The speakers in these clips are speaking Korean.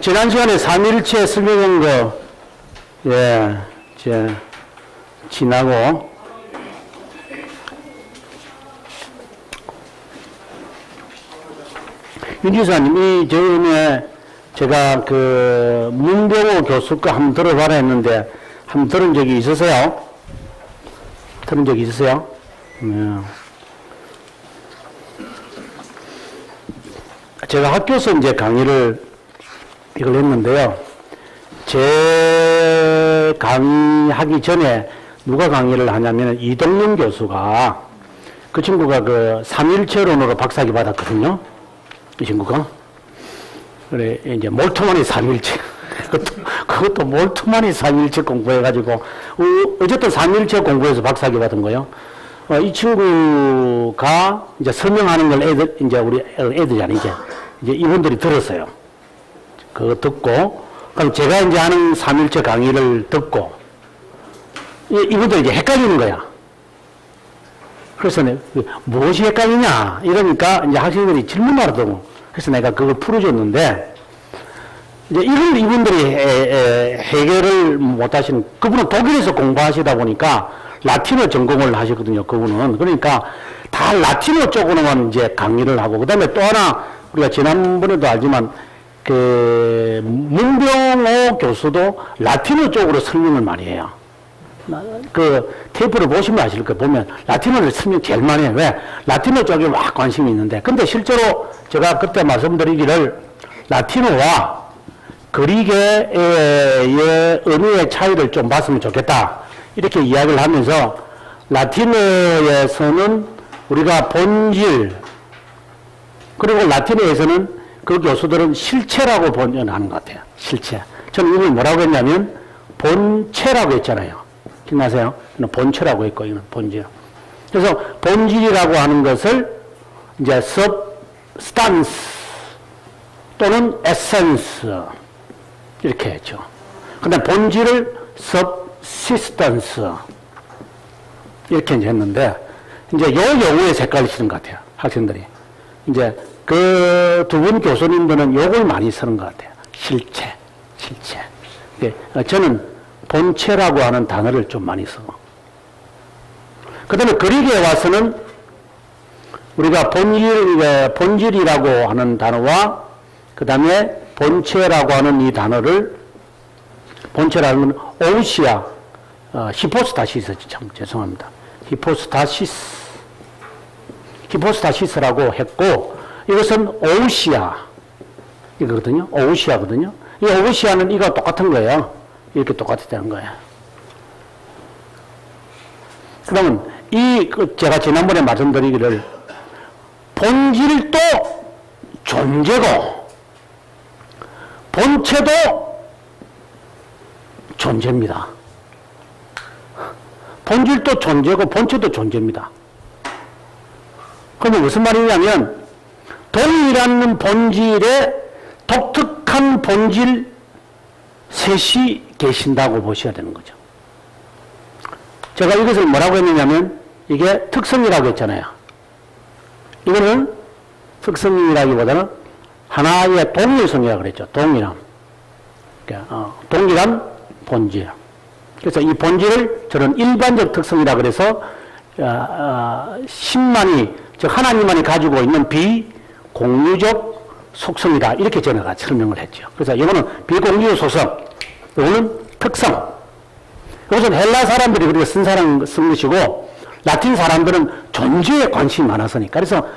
지난 시간에 삼일체 설명한 거, 예, 이제, 지나고, 윤지사님, 이 전에 제가 그, 문병호 교수 거 한번 들어봐라 했는데, 한번 들은 적이 있으세요? 들은 적이 있으세요? 네. 제가 학교에서 이제 강의를 이걸 했는데요. 제 강의하기 전에 누가 강의를 하냐면 이동윤 교수가 그 친구가 그 삼일체론으로 박사학위 받았거든요. 이 친구가. 그래, 이제 몰트만이 삼일체. 그것도 몰트만이 삼일체 공부해가지고, 어쨌든 삼일체 공부해서 박사학위 받은 거예요. 이 친구가 이제 설명하는 걸 애들, 이제 우리 애들이잖아요. 이제 이분들이 들었어요. 그거 듣고, 그럼 제가 이제 하는 삼일체 강의를 듣고, 이분들이 이제 헷갈리는 거야. 그래서 무엇이 헷갈리냐? 이러니까 이제 학생들이 질문을 하더라고. 그래서 내가 그걸 풀어줬는데, 이제 이분들이 해결을 못 하시는, 그분은 독일에서 공부하시다 보니까 라틴어 전공을 하시거든요, 그분은. 그러니까 다 라틴어 쪽으로만 이제 강의를 하고, 그 다음에 또 하나, 우리가 지난번에도 알지만, 그, 문병호 교수도 라틴어 쪽으로 설명을 많이 해요. 그, 테이프를 보시면 아실 거예요. 보면, 라틴어를 설명 제일 많이 해요. 왜? 라틴어 쪽에 막 관심이 있는데. 근데 실제로 제가 그때 말씀드리기를, 라틴어와 그리게의 의미의 차이를 좀 봤으면 좋겠다. 이렇게 이야기를 하면서, 라틴어에서는 우리가 본질, 그리고 라틴어에서는 그 교수들은 실체라고 번역하는 것 같아요. 실체. 저는 이걸 뭐라고 했냐면, 본체라고 했잖아요. 기억나세요? 본체라고 했고, 이건 본질. 그래서 본질이라고 하는 것을 이제 substance 또는 essence 이렇게 했죠. 근데 본질을 subsistence 이렇게 이제 했는데, 이제 요 용어에 헷갈리시는 것 같아요. 학생들이. 이제 그 두 분 교수님들은 요걸 많이 쓰는 것 같아요. 실체. 저는 본체라고 하는 단어를 좀 많이 쓰고. 그 다음에 그리기에 와서는 우리가 본질이라고 하는 단어와 그 다음에 본체라고 하는 이 단어를, 본체라는 건 오우시아, 히포스타시스, 참 죄송합니다. 히포스타시스라고 했고, 이것은 오우시아, 이거거든요. 오우시아거든요. 이 오우시아는 이거 똑같은 거예요. 이렇게 똑같다는 거예요. 그러면 제가 지난번에 말씀드리기를, 본질도 존재고, 본체도 존재입니다. 본질도 존재고, 본체도 존재입니다. 그러면 무슨 말이냐면, 동일한 본질에 독특한 본질 셋이 계신다고 보셔야 되는 거죠. 제가 이것을 뭐라고 했느냐면, 이게 특성이라고 했잖아요. 이거는 특성이라기보다는 하나의 동일성이라고 그랬죠. 동일함. 동일한 본질. 그래서 이 본질을 저는 일반적 특성이라고 그래서, 신만이, 즉 하나님만이 가지고 있는 비공유적 속성이다. 이렇게 제가 설명을 했죠. 그래서 이거는 비공유 속성, 이거는 특성. 이것은 헬라 사람들이 그렇게 쓴 것이고, 라틴 사람들은 존재에 관심이 많았으니까. 그래서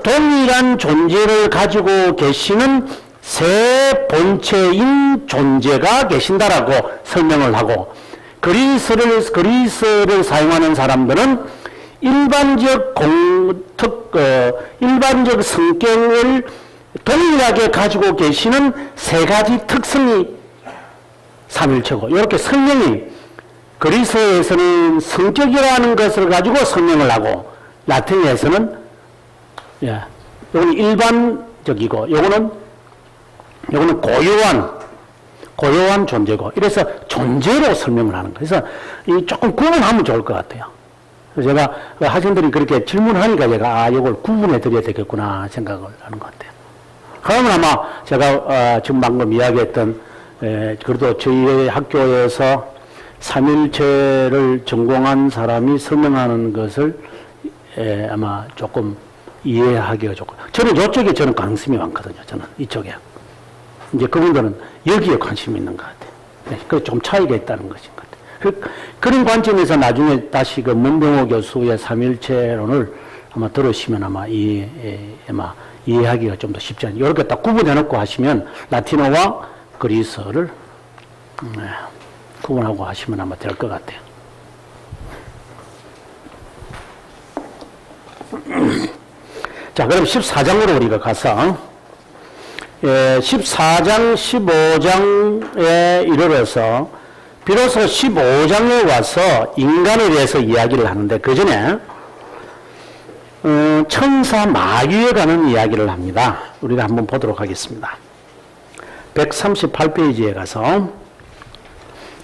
동일한 존재를 가지고 계시는 세 본체인 존재가 계신다라고 설명을 하고, 그리스를 사용하는 사람들은 일반적 성격을 동일하게 가지고 계시는 세 가지 특성이 삼일체고, 이렇게 설명이, 그리스에서는 성격이라는 것을 가지고 설명을 하고, 라틴에서는, 이건 일반적이고, 요거는 고유한 존재고, 이래서 존재로 설명을 하는 거예요. 그래서 이 조금 구분하면 좋을 것 같아요. 그래서 제가 학생들이 그렇게 질문하니까 제가 이걸 구분해 드려야 되겠구나 생각을 하는 것 같아요. 그러면 아마 제가 지금 방금 이야기했던 그래도 저희 학교에서 삼일체를 전공한 사람이 설명하는 것을 아마 조금 이해하기가 좋고 저는 이쪽에 저는 관심이 많거든요. 저는 이쪽에 이제 그분들은 여기에 관심이 있는 것 같아요. 네, 그 좀 차이가 있다는 것인 것 같아요. 그런 관점에서 나중에 다시 그 문병호 교수의 삼일체론을 아마 들으시면 아마 이해하기가 좀 더 쉽지 않아요. 이렇게 딱 구분해놓고 하시면 라틴어와 그리스어를 구분하고 하시면 아마 될 것 같아요. 자, 그럼 14장으로 우리가 가서 14장, 15장에 이르러서 비로소 15장에 와서 인간에 대해서 이야기를 하는데 그 전에 천사 마귀에 관한 이야기를 합니다. 우리가 한번 보도록 하겠습니다. 138페이지에 가서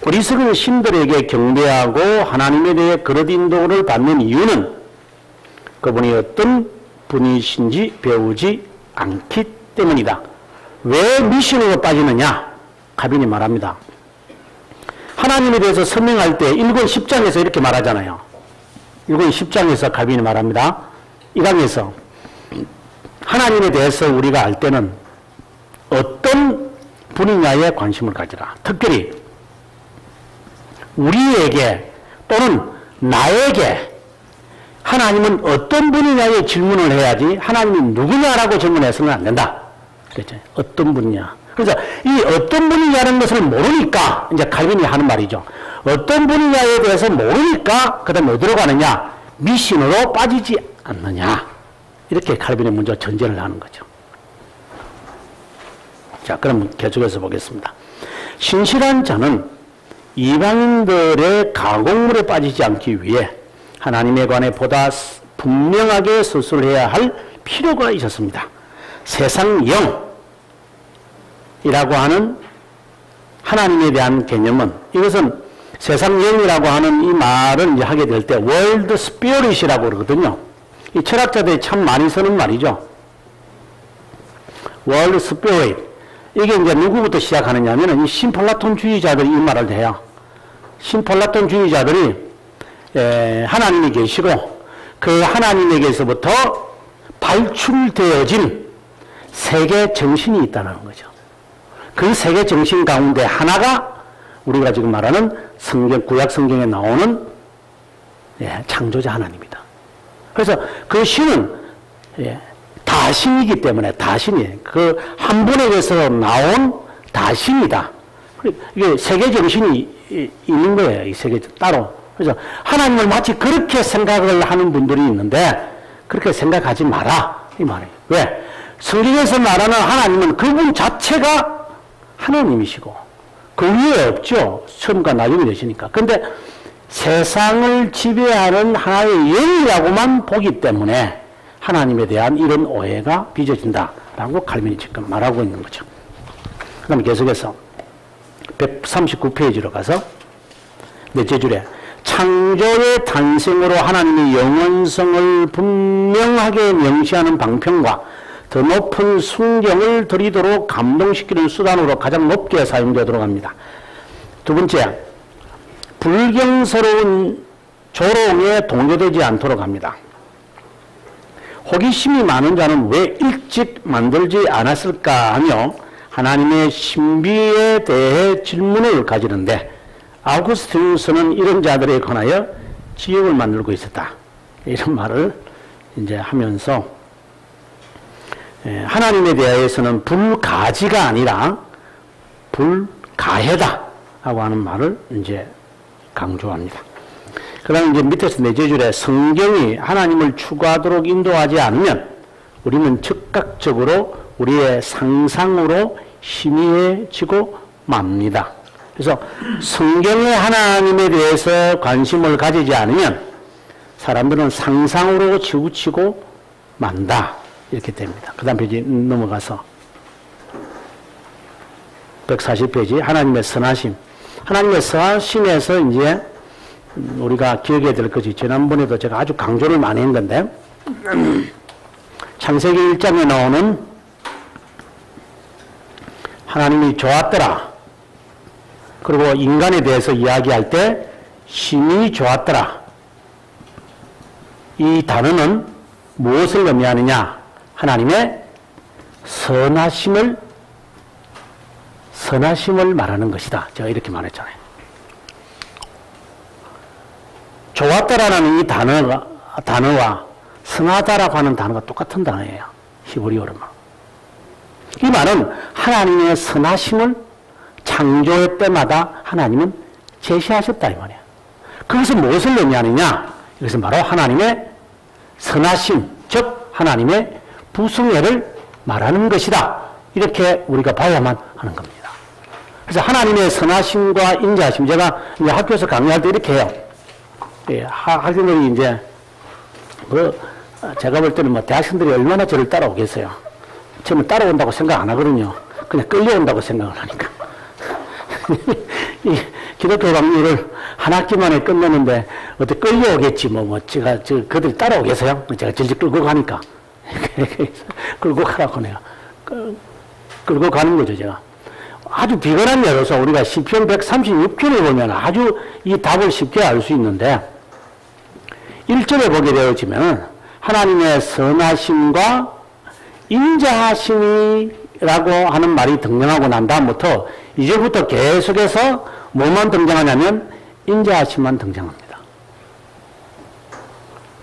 어리석은 신들에게 경배하고 하나님에 대해 그릇 인도를 받는 이유는 그분이 어떤 분이신지 배우지 않기 때문이다. 왜 미신으로 빠지느냐? 가빈이 말합니다. 하나님에 대해서 설명할 때 1권 10장에서 이렇게 말하잖아요. 1권 10장에서 가빈이 말합니다. 이 강에서 하나님에 대해서 우리가 알 때는 어떤 분이냐에 관심을 가지라. 특별히 우리에게 또는 나에게 하나님은 어떤 분이냐에 질문을 해야지 하나님이 누구냐라고 질문해서는 안 된다. 그렇죠? 어떤 분이냐. 그래서 이 어떤 분이냐는 것을 모르니까 이제 칼빈이 하는 말이죠. 어떤 분이냐에 대해서 모르니까 그 다음에 어디로 가느냐. 미신으로 빠지지 않느냐. 이렇게 칼빈이 먼저 전제를 하는 거죠. 자, 그럼 계속해서 보겠습니다. 신실한 자는 이방인들의 가공물에 빠지지 않기 위해 하나님에 관해 보다 분명하게 서술해야 할 필요가 있었습니다. 세상 영이라고 하는 하나님에 대한 개념은 이것은 세상 영이라고 하는 이 말을 이제 하게 될 때 월드 스피릿이라고 그러거든요. 이 철학자들이 참 많이 쓰는 말이죠. 월드 스피릿. 이게 이제 누구부터 시작하느냐 하면은 이 신플라톤주의자들이 이 말을 해요. 신플라톤주의자들이 하나님이 계시고 그 하나님에게서부터 발출되어진 세계 정신이 있다는 거죠. 그 세계 정신 가운데 하나가 우리가 지금 말하는 성경, 구약 성경에 나오는 창조자 하나님이다. 그래서 그 신은 다신이기 때문에 다신이에요. 그 한 분에게서 나온 다신이다. 이게 세계 정신이 있는 거예요. 이 세계 따로. 그래서 하나님을 마치 그렇게 생각을 하는 분들이 있는데 그렇게 생각하지 마라 이 말이에요. 왜? 성경에서 말하는 하나님은 그분 자체가 하나님이시고 그 위에 없죠. 처음과 나중에 되시니까. 그런데 세상을 지배하는 하나의 영이라고만 보기 때문에 하나님에 대한 이런 오해가 빚어진다라고 칼빈이 지금 말하고 있는 거죠. 그 다음에 계속해서 139페이지로 가서 넷째 줄에 창조의 탄생으로 하나님의 영원성을 분명하게 명시하는 방편과 더 높은 순경을 드리도록 감동시키는 수단으로 가장 높게 사용되도록 합니다. 두 번째, 불경스러운 조롱에 동조되지 않도록 합니다. 호기심이 많은 자는 왜 일찍 만들지 않았을까 하며 하나님의 신비에 대해 질문을 가지는데 아우구스티누스는 이런 자들에 관하여 지옥을 만들고 있었다. 이런 말을 이제 하면서 하나님에 대해서는 불가지가 아니라 불가해다 하고 하는 말을 이제 강조합니다. 그 다음에 이제 밑에서 넷째 줄에 성경이 하나님을 추구하도록 인도하지 않으면 우리는 즉각적으로 우리의 상상으로 희미해지고 맙니다. 그래서 성경의 하나님에 대해서 관심을 가지지 않으면 사람들은 상상으로 치우치고 만다. 이렇게 됩니다. 그 다음 페이지 넘어가서 140페이지 하나님의 선하심. 하나님의 선하심에서 이제 우리가 기억해야 될 것이 지난번에도 제가 아주 강조를 많이 했는데 창세기 1장에 나오는 하나님이 좋았더라. 그리고 인간에 대해서 이야기할 때 심히 좋았더라. 이 단어는 무엇을 의미하느냐? 하나님의 선하심을 말하는 것이다. 제가 이렇게 말했잖아요. 좋았다라는 이 단어와 선하다라고 하는 단어가 똑같은 단어예요. 히브리어로만. 이 말은 하나님의 선하심을 창조의 때마다 하나님은 제시하셨다 이 말이에요. 그것은 무엇을 의미하느냐? 이것은 바로 하나님의 선하심, 즉 하나님의 부성애를 말하는 것이다. 이렇게 우리가 봐야만 하는 겁니다. 그래서 하나님의 선하심과 인자하심, 제가 이제 학교에서 강의할 때 이렇게 해요. 예, 학생들이 이제 제가 볼 때는 대학생들이 얼마나 저를 따라오겠어요. 저는 따라온다고 생각 안 하거든요. 그냥 끌려온다고 생각을 하니까. 이 기독교 강의를 한 학기 만에 끝내는데 어떻게 끌려오겠지 제가 그들이 따라오겠어요? 제가 질질 끌고 가니까. 끌고 가라고 내가. 끌고 가는 거죠, 제가. 아주 비근한 예로서 우리가 시편 136편에 보면 아주 이 답을 쉽게 알 수 있는데 1절에 보게 되어지면 하나님의 선하심과 인자하심이라고 하는 말이 등장하고 난 다음부터 이제부터 계속해서 뭐만 등장하냐면 인자하심만 등장합니다.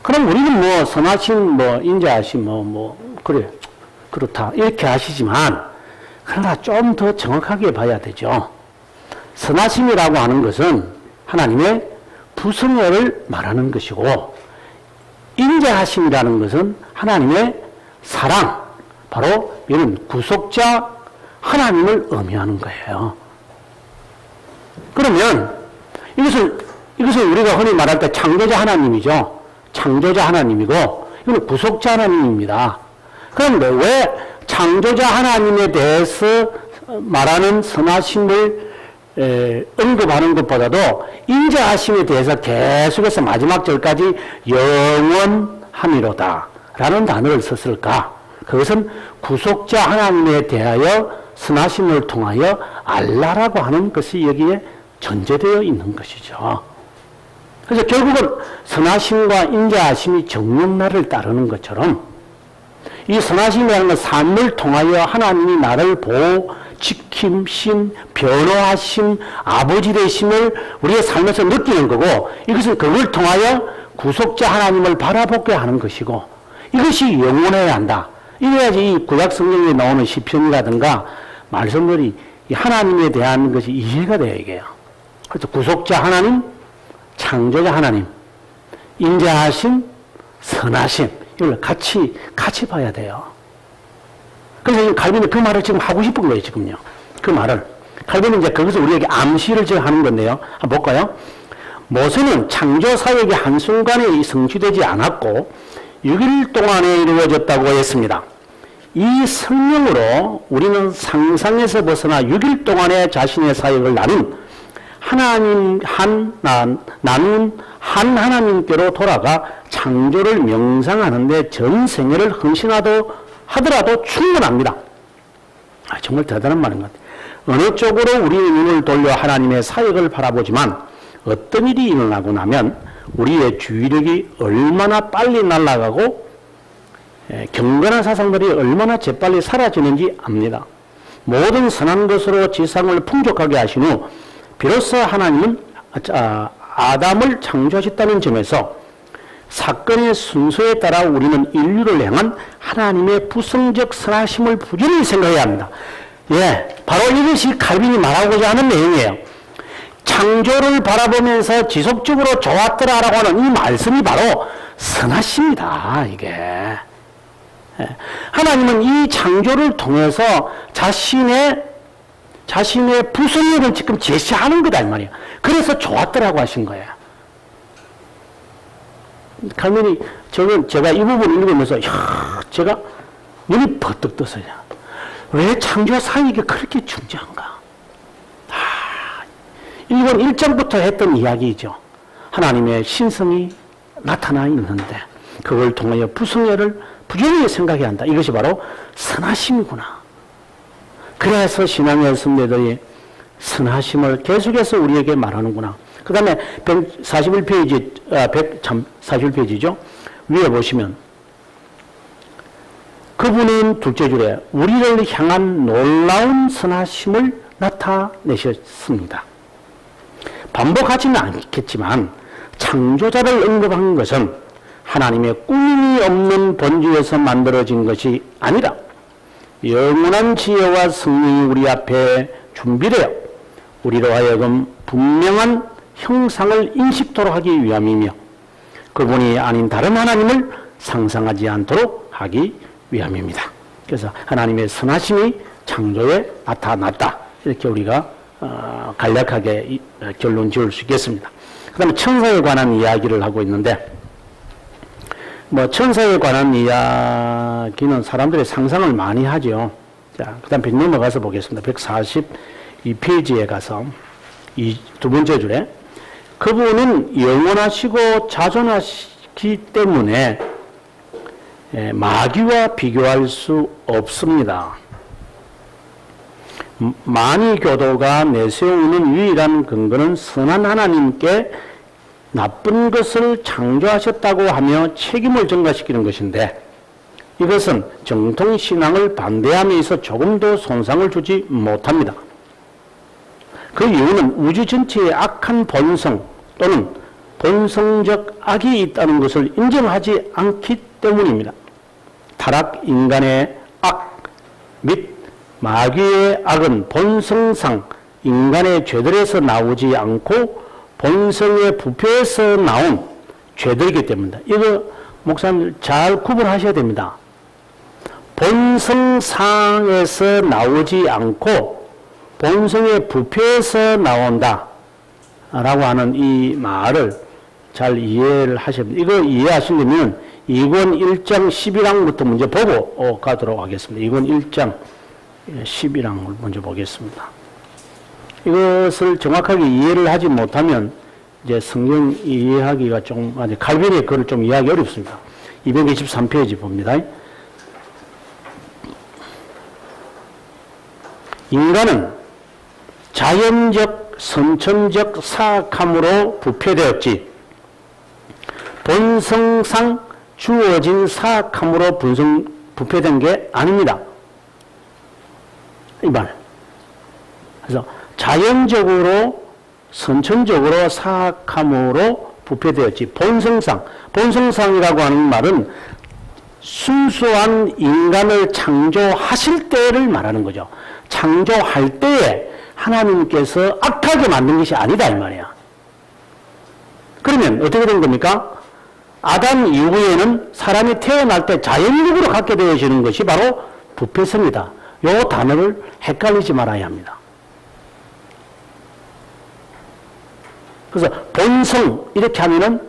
그럼 우리는 선하심, 인자하심, 그래, 그렇다. 이렇게 하시지만, 그러나 좀 더 정확하게 봐야 되죠. 선하심이라고 하는 것은 하나님의 부성애를 말하는 것이고, 인자하심이라는 것은 하나님의 사랑, 바로 이런 구속자 하나님을 의미하는 거예요. 그러면 이것을 우리가 흔히 말할 때 창조자 하나님이죠. 창조자 하나님이고 이건 구속자 하나님입니다. 그런데 왜 창조자 하나님에 대해서 말하는 선하심을 언급하는 것보다도 인자하심에 대해서 계속해서 마지막 절까지 영원함이로다 라는 단어를 썼을까? 그것은 구속자 하나님에 대하여 선하심을 통하여 알라라고 하는 것이 여기에 전제되어 있는 것이죠. 그래서 결국은 선하심과 인자하심이 정령날을 따르는 것처럼 이 선하심이라는 건 삶을 통하여 하나님이 나를 보호, 지킴심, 변호하심, 아버지 되심을 우리의 삶에서 느끼는 거고 이것은 그걸 통하여 구속자 하나님을 바라보게 하는 것이고 이것이 영원해야 한다. 이래야지 이 구약 성경에 나오는 시편이라든가 말씀들이 하나님에 대한 것이 이해가 돼요, 이게요. 그래서 구속자 하나님, 창조자 하나님, 인자하심, 선하심, 이걸 같이 봐야 돼요. 그래서 칼빈이 그 말을 지금 하고 싶은 거예요, 지금요. 그 말을. 칼빈은 이제 거기서 우리에게 암시를 지금 하는 건데요. 한번 볼까요? 모세는 창조 사역이 한순간에 성취되지 않았고 6일 동안에 이루어졌다고 했습니다. 이 설명으로 우리는 상상에서 벗어나 6일 동안에 자신의 사역을 나눈 나눈 한 하나님께로 돌아가 창조를 명상하는데 전 생애를 헌신하더라도 충분합니다. 정말 대단한 말인 것 같아요. 어느 쪽으로 우리의 눈을 돌려 하나님의 사역을 바라보지만 어떤 일이 일어나고 나면 우리의 주의력이 얼마나 빨리 날아가고 경건한 사상들이 얼마나 재빨리 사라지는지 압니다. 모든 선한 것으로 지상을 풍족하게 하신 후 비로소 하나님은 아담을 창조하셨다는 점에서 사건의 순서에 따라 우리는 인류를 향한 하나님의 부성적 선하심을 부지런히 생각해야 합니다. 예, 바로 이것이 칼빈이 말하고자 하는 내용이에요. 창조를 바라보면서 지속적으로 좋았더라라고 하는 이 말씀이 바로 선하십니다. 이게. 하나님은 이 창조를 통해서 자신의 부성애를 지금 제시하는 거다 이 말이에요. 그래서 좋았더라고 하신 거예요. 칼빈이 제가 이 부분을 읽으면서 제가 눈이 버뜩 떴어요. 왜 창조 사역이 그렇게 중요한가? 이건 1장부터 했던 이야기이죠. 하나님의 신성이 나타나 있는데 그걸 통하여 부성애를 부지런히 생각해야 한다. 이것이 바로 선하심이구나. 그래서 신앙의 선배들이 선하심을 계속해서 우리에게 말하는구나. 그 다음에 141페이지, 141페이지죠. 위에 보시면, 그분은 둘째 줄에 우리를 향한 놀라운 선하심을 나타내셨습니다. 반복하지는 않겠지만, 창조자를 언급한 것은 하나님의 꾸밈이 없는 본주에서 만들어진 것이 아니라 영원한 지혜와 성령이 우리 앞에 준비되어 우리로 하여금 분명한 형상을 인식토록 하기 위함이며 그분이 아닌 다른 하나님을 상상하지 않도록 하기 위함입니다. 그래서 하나님의 선하심이 창조에 나타났다. 이렇게 우리가 간략하게 결론 지을 수 있겠습니다. 그 다음에 천사에 관한 이야기를 하고 있는데 천사에 관한 이야기는 사람들이 상상을 많이 하죠. 자, 그 다음 넘어가서 보겠습니다. 142페이지에 가서 두 번째 줄에 그분은 영원하시고 자존하시기 때문에 마귀와 비교할 수 없습니다. 만이교도가 내세우는 유일한 근거는 선한 하나님께 나쁜 것을 창조하셨다고 하며 책임을 전가시키는 것인데 이것은 정통신앙을 반대함에 있어 조금도 손상을 주지 못합니다. 그 이유는 우주 전체에 악한 본성 또는 본성적 악이 있다는 것을 인정하지 않기 때문입니다. 타락 인간의 악 및 마귀의 악은 본성상 인간의 죄들에서 나오지 않고 본성의 부패에서 나온 죄들이기 때문이다. 이거 목사님 잘 구분하셔야 됩니다. 본성상에서 나오지 않고 본성의 부패에서 나온다 라고 하는 이 말을 잘 이해를 하셔야 됩니다. 이거 이해하시려면 2권 1장 11항부터 먼저 보고 가도록 하겠습니다. 2권 1장 11항을 먼저 보겠습니다. 이것을 정확하게 이해를 하지 못하면 이제 성경 이해하기가 좀 칼빈의 글을 좀 이해하기 어렵습니다. 223페이지 봅니다. 인간은 자연적 선천적 사악함으로 부패되었지 본성상 주어진 사악함으로 부패된 게 아닙니다. 이 말. 그래서 자연적으로 선천적으로 사악함으로 부패되었지 본성상이라고 하는 말은 순수한 인간을 창조하실 때를 말하는 거죠. 창조할 때에 하나님께서 악하게 만든 것이 아니다 이 말이야. 그러면 어떻게 된 겁니까? 아담 이후에는 사람이 태어날 때 자연력으로 갖게 되어지는 것이 바로 부패성이다. 이 단어를 헷갈리지 말아야 합니다. 그래서 본성 이렇게 하면은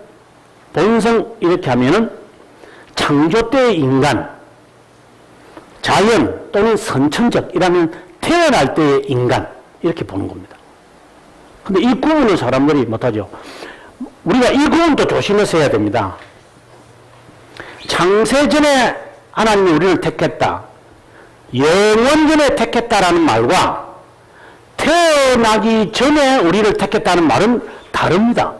창조 때의 인간, 자연 또는 선천적이라면 태어날 때의 인간 이렇게 보는 겁니다. 근데 이 구분을 사람들이 못하죠. 우리가 이 구분도 조심해서 해야 됩니다. 창세전에 하나님이 우리를 택했다. 영원전에 택했다라는 말과 태어나기 전에 우리를 택했다는 말은 다릅니다.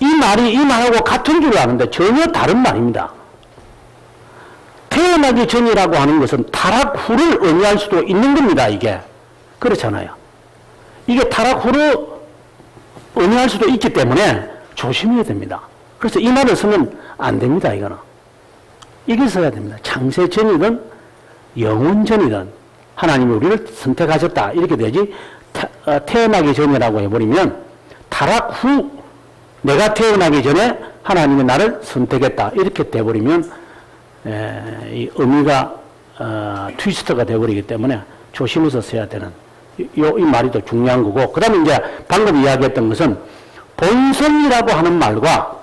이 말이 이 말하고 같은 줄 아는데 전혀 다른 말입니다. 태어나기 전이라고 하는 것은 타락 후를 의미할 수도 있는 겁니다. 이게 그렇잖아요. 이게 타락 후를 의미할 수도 있기 때문에 조심해야 됩니다. 그래서 이 말을 쓰면 안 됩니다. 이거는 이게 써야 됩니다. 창세 전이든 영원 전이든 하나님이 우리를 선택하셨다 이렇게 되지 태어나기 전이라고 해버리면 타락 후 내가 태어나기 전에 하나님이 나를 선택했다 이렇게 돼버리면 이 의미가 트위스트가 돼버리기 때문에 조심해서 써야 되는 이 말이 더 중요한 거고, 그 다음에 이제 방금 이야기했던 것은 본성이라고 하는 말과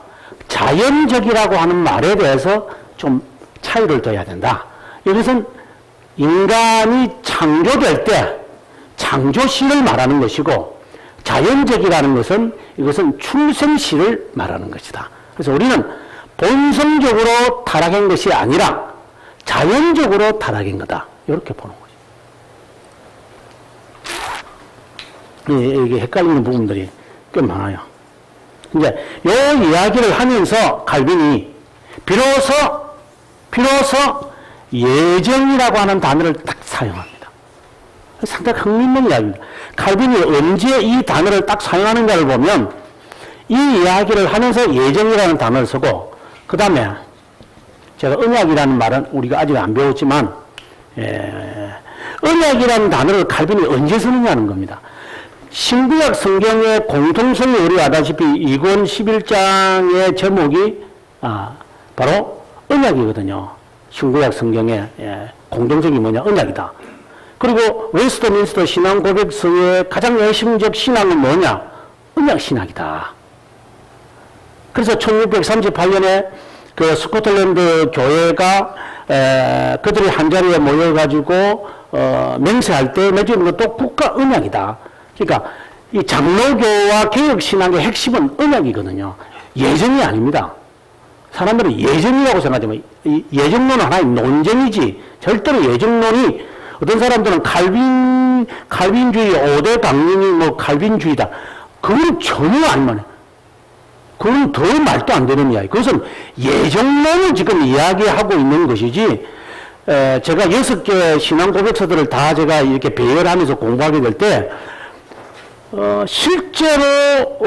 자연적이라고 하는 말에 대해서 좀 차이를 둬야 된다. 이것은 인간이 창조될 때 창조시를 말하는 것이고, 자연적이라는 것은 이것은 출생시를 말하는 것이다. 그래서 우리는 본성적으로 타락한 것이 아니라 자연적으로 타락인 거다. 이렇게 보는 거죠. 이게 헷갈리는 부분들이 꽤 많아요. 이제 요 이야기를 하면서 칼빈이 비로소 예정이라고 하는 단어를 딱 사용합니다. 상당히 흥미있는 이야기입니다. 칼빈이 언제 이 단어를 딱 사용하는가를 보면 이 이야기를 하면서 예정이라는 단어를 쓰고 그 다음에 제가 언약이라는 말은 우리가 아직 안 배웠지만 언약이라는 단어를 칼빈이 언제 쓰느냐는 겁니다. 신구약 성경의 공통성이 우리 아다시피 2권 11장의 제목이 바로 언약이거든요. 신구약 성경의 공통성이 뭐냐? 언약이다. 그리고 웨스트민스터 신앙 고백서의 가장 핵심적 신앙은 뭐냐? 언약 신학이다. 그래서 1638년에 그 스코틀랜드 교회가 그들이 한자리에 모여가지고 맹세할 때 맺은 것도 국가 언약이다. 그러니까 이 장로교와 개혁신학의 핵심은 언약이거든요. 예정이 아닙니다. 사람들은 예정이라고 생각하지만 예정론은 하나의 논쟁이지 절대로 예정론이 어떤 사람들은 칼빈주의 5대 강령이 뭐 칼빈주의다. 그건 전혀 아니만 그건 더 말도 안 되는 이야기. 그것은 예정론을 지금 이야기하고 있는 것이지 제가 6개 신앙 고백서들을 다 제가 이렇게 배열하면서 공부하게 될 때 실제로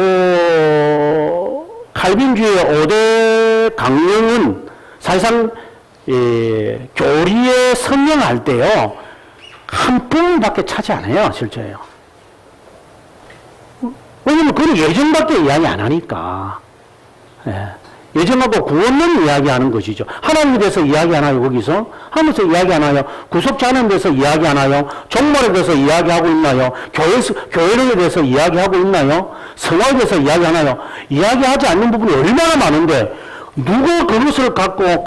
칼빈주의 5대 강령은 사실상 교리에 설명할 때요 한 부분밖에 차지 않아요. 실제요. 왜냐면 그건 예정밖에 이야기 안 하니까. 예정하고 구원론 이야기하는 것이죠. 하나님에 대해서 이야기 안 하요. 거기서 하나님에서 이야기 안 하요. 구속자 하나님에 대해서 이야기 안 하요. 종말에 대해서 이야기하고 있나요? 교회론에 대해서 이야기하고 있나요? 성화에 대해서 이야기 안 하요. 이야기하지 않는 부분이 얼마나 많은데 누가 그것을 갖고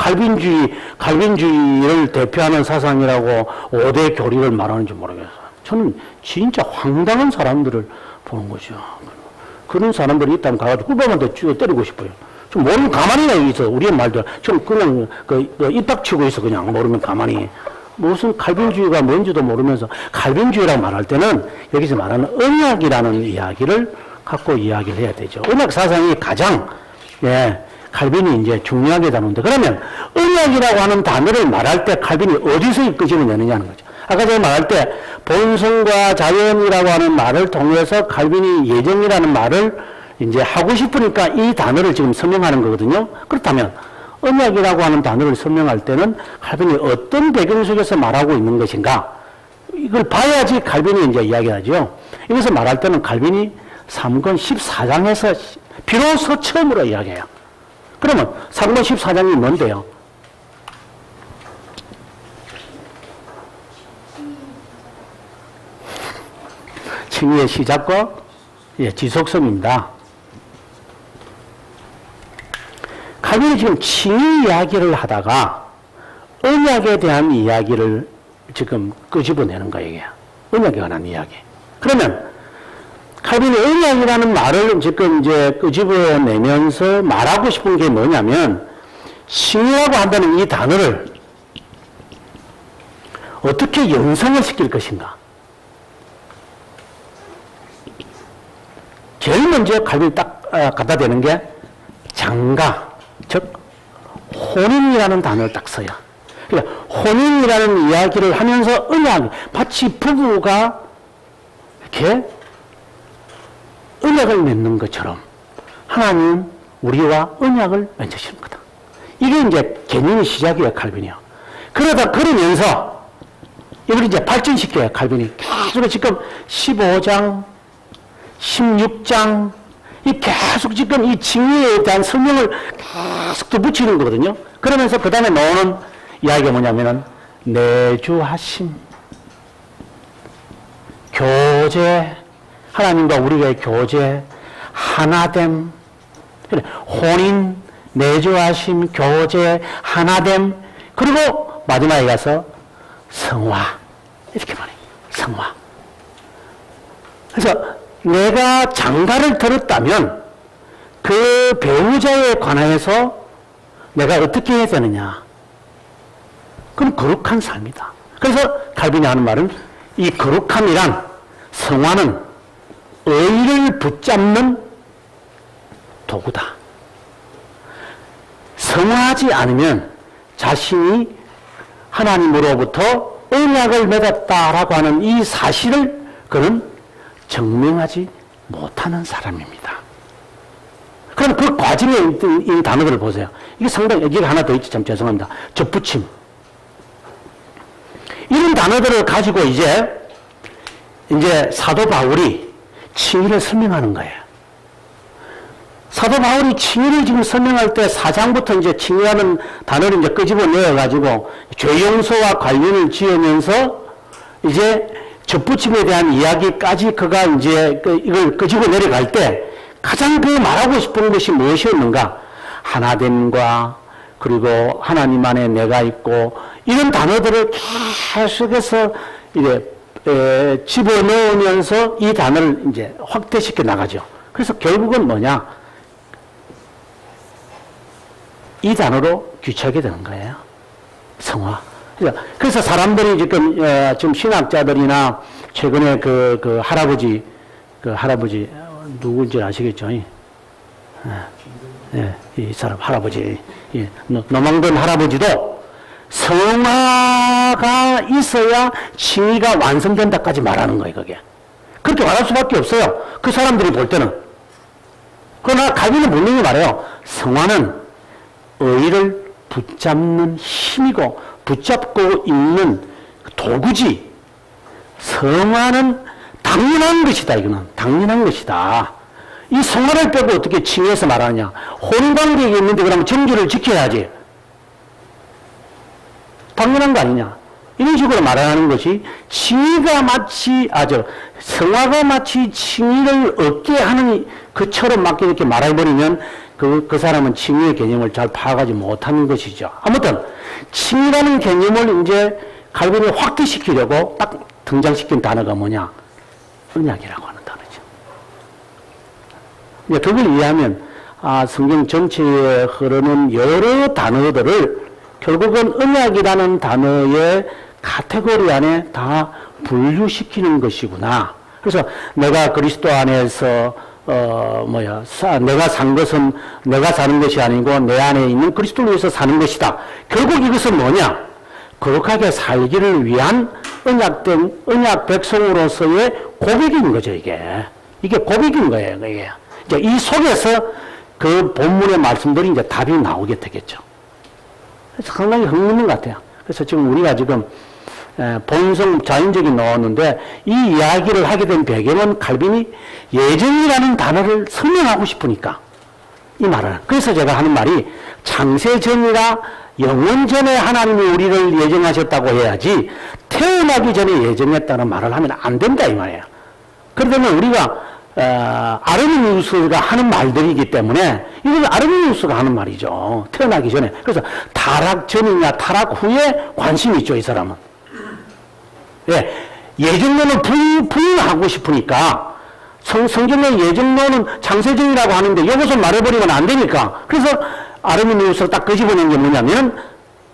칼빈주의를 대표하는 사상이라고 5대 교리를 말하는지 모르겠어요. 저는 진짜 황당한 사람들을 보는 거죠. 그런 사람들이 있다면 가가지고 꿀밤한테 때리고 싶어요. 좀 모르면 가만히 있어. 우리의 말들. 좀 그냥 입 닥치고 있어. 그냥 모르면 가만히. 무슨 칼빈주의가 뭔지도 모르면서 칼빈주의라고 말할 때는 여기서 말하는 언약이라는 이야기를 갖고 이야기를 해야 되죠. 언약 사상이 가장 칼빈이 이제 중요하게 다루는데 그러면 언약이라고 하는 단어를 말할 때 칼빈이 어디서 끄집어내느냐는 거죠. 아까 제가 말할 때 본성과 자연이라고 하는 말을 통해서 칼빈이 예정이라는 말을 이제 하고 싶으니까 이 단어를 지금 설명하는 거거든요. 그렇다면 언약이라고 하는 단어를 설명할 때는 칼빈이 어떤 배경 속에서 말하고 있는 것인가 이걸 봐야지 칼빈이 이제 이야기하죠. 이것을 말할 때는 칼빈이 3권 14장에서 비로소 처음으로 이야기해요. 그러면 3권 14장이 뭔데요? 칭의의 시작과 지속성입니다. 칼빈이 지금 칭의 이야기를 하다가 언약에 대한 이야기를 지금 끄집어내는 거예요. 이게. 언약에 관한 이야기. 그러면 칼빈이 언약이라는 말을 지금 이제 끄집어내면서 말하고 싶은 게 뭐냐면 칭의라고 한다는 이 단어를 어떻게 연상을 시킬 것인가. 제일 먼저 칼빈이 딱 갖다 대는 게 장가, 즉 혼인이라는 단어를 딱 써요. 그러니까 혼인이라는 이야기를 하면서 언약, 마치 부부가 이렇게 언약을 맺는 것처럼 하나님 우리와 언약을 맺으시는 거다. 이게 이제 개념의 시작이에요, 칼빈이요. 그러면서 이걸 이제 발전시켜요, 칼빈이. 계속 지금 15장, 16장, 계속 지금 이 칭의에 대한 설명을 계속 더 붙이는 거거든요. 그러면서 그 다음에 나오는 이야기가 뭐냐면은, 내주하심, 교제, 하나님과 우리의 교제, 하나됨, 혼인, 내주하심, 교제, 하나됨, 그리고 마지막에 가서 성화. 이렇게 말해요. 성화. 그래서 내가 장가를 들었다면 그 배우자에 관하여서 내가 어떻게 해야 되느냐. 그럼 거룩한 삶이다. 그래서 칼빈이 하는 말은 이 거룩함이란 성화는 의를 붙잡는 도구다. 성화하지 않으면 자신이 하나님으로부터 언약을 맺었다라고 하는 이 사실을 그는 증명하지 못하는 사람입니다. 그럼 그 과정에 이 단어들을 보세요. 이게 상당히, 여기 하나 더 있지, 참 죄송합니다. 접붙임. 이런 단어들을 가지고 이제 사도 바울이 칭의를 설명하는 거예요. 사도 바울이 칭의를 지금 설명할 때 4장부터 이제 칭의하는 단어를 이제 끄집어내어가지고 죄 용서와 관련을 지으면서 이제 접붙임에 대한 이야기까지 그가 이제 이걸 끄집어 내려갈 때 가장 그 말하고 싶은 것이 무엇이었는가? 하나됨과 그리고 하나님 안에 내가 있고 이런 단어들을 계속해서 이제 집어넣으면서 이 단어를 이제 확대시켜 나가죠. 그래서 결국은 뭐냐? 이 단어로 규칙하게 되는 거예요. 성화. 그래서 사람들이 지금 신학자들이나 최근에 그 할아버지 누군지 아시겠죠? 이 사람 할아버지, 노망던 할아버지도 성화가 있어야 칭의가 완성된다까지 말하는 거예요, 그게. 그렇게 말할 수밖에 없어요. 그 사람들이 볼 때는. 그러나 칼빈은 분명히 말해요. 성화는 의를 붙잡는 힘이고 붙잡고 있는 도구지. 성화는 당연한 것이다. 이거는 당연한 것이다. 이 성화를 빼고 어떻게 칭의해서 말하느냐. 혼인관계가 있는데 그러면 정규를 지켜야지. 당연한 거 아니냐. 이런 식으로 말하는 것이 칭의가 마치 성화가 마치 칭의를 얻게 하는 것처럼 막 이렇게 말해버리면 그 사람은 칭의의 개념을 잘 파악하지 못하는 것이죠. 아무튼 칭의라는 개념을 이제 칼빈이 확대시키려고 딱 등장시킨 단어가 뭐냐? 언약이라고 하는 단어죠. 이제 그걸 이해하면 성경 전체에 흐르는 여러 단어들을 결국은 언약이라는 단어의 카테고리 안에 다 분류시키는 것이구나. 그래서 내가 그리스도 안에서 내가 산 것은 내가 사는 것이 아니고 내 안에 있는 그리스도를 위해서 사는 것이다. 결국 이것은 뭐냐? 거룩하게 살기를 위한 언약 백성으로서의 고백인 거죠, 이게. 이게 고백인 거예요, 이게. 이제 이 속에서 그 본문의 말씀들이 이제 답이 나오게 되겠죠. 상당히 흥미있는 것 같아요. 그래서 지금 우리가 지금 본성 자연적인 나왔는데 이 이야기를 하게 된 배경은 칼빈이 예정이라는 단어를 설명하고 싶으니까 이 말을. 그래서 제가 하는 말이 창세전이라 영원 전에 하나님이 우리를 예정하셨다고 해야지 태어나기 전에 예정했다는 말을 하면 안 된다 이 말이에요. 그러면 우리가 아르미니우스가 하는 말들이기 때문에 이건 아르미니우스가 하는 말이죠. 태어나기 전에. 그래서 타락 전이냐 타락 후에 관심이 있죠, 이 사람은. 예정론을 부인하고 싶으니까 성경의 예정론은 창세전이라고 하는데 이것을 말해버리면 안 되니까. 그래서 아르미니우스를 딱 끄집어낸 게 뭐냐면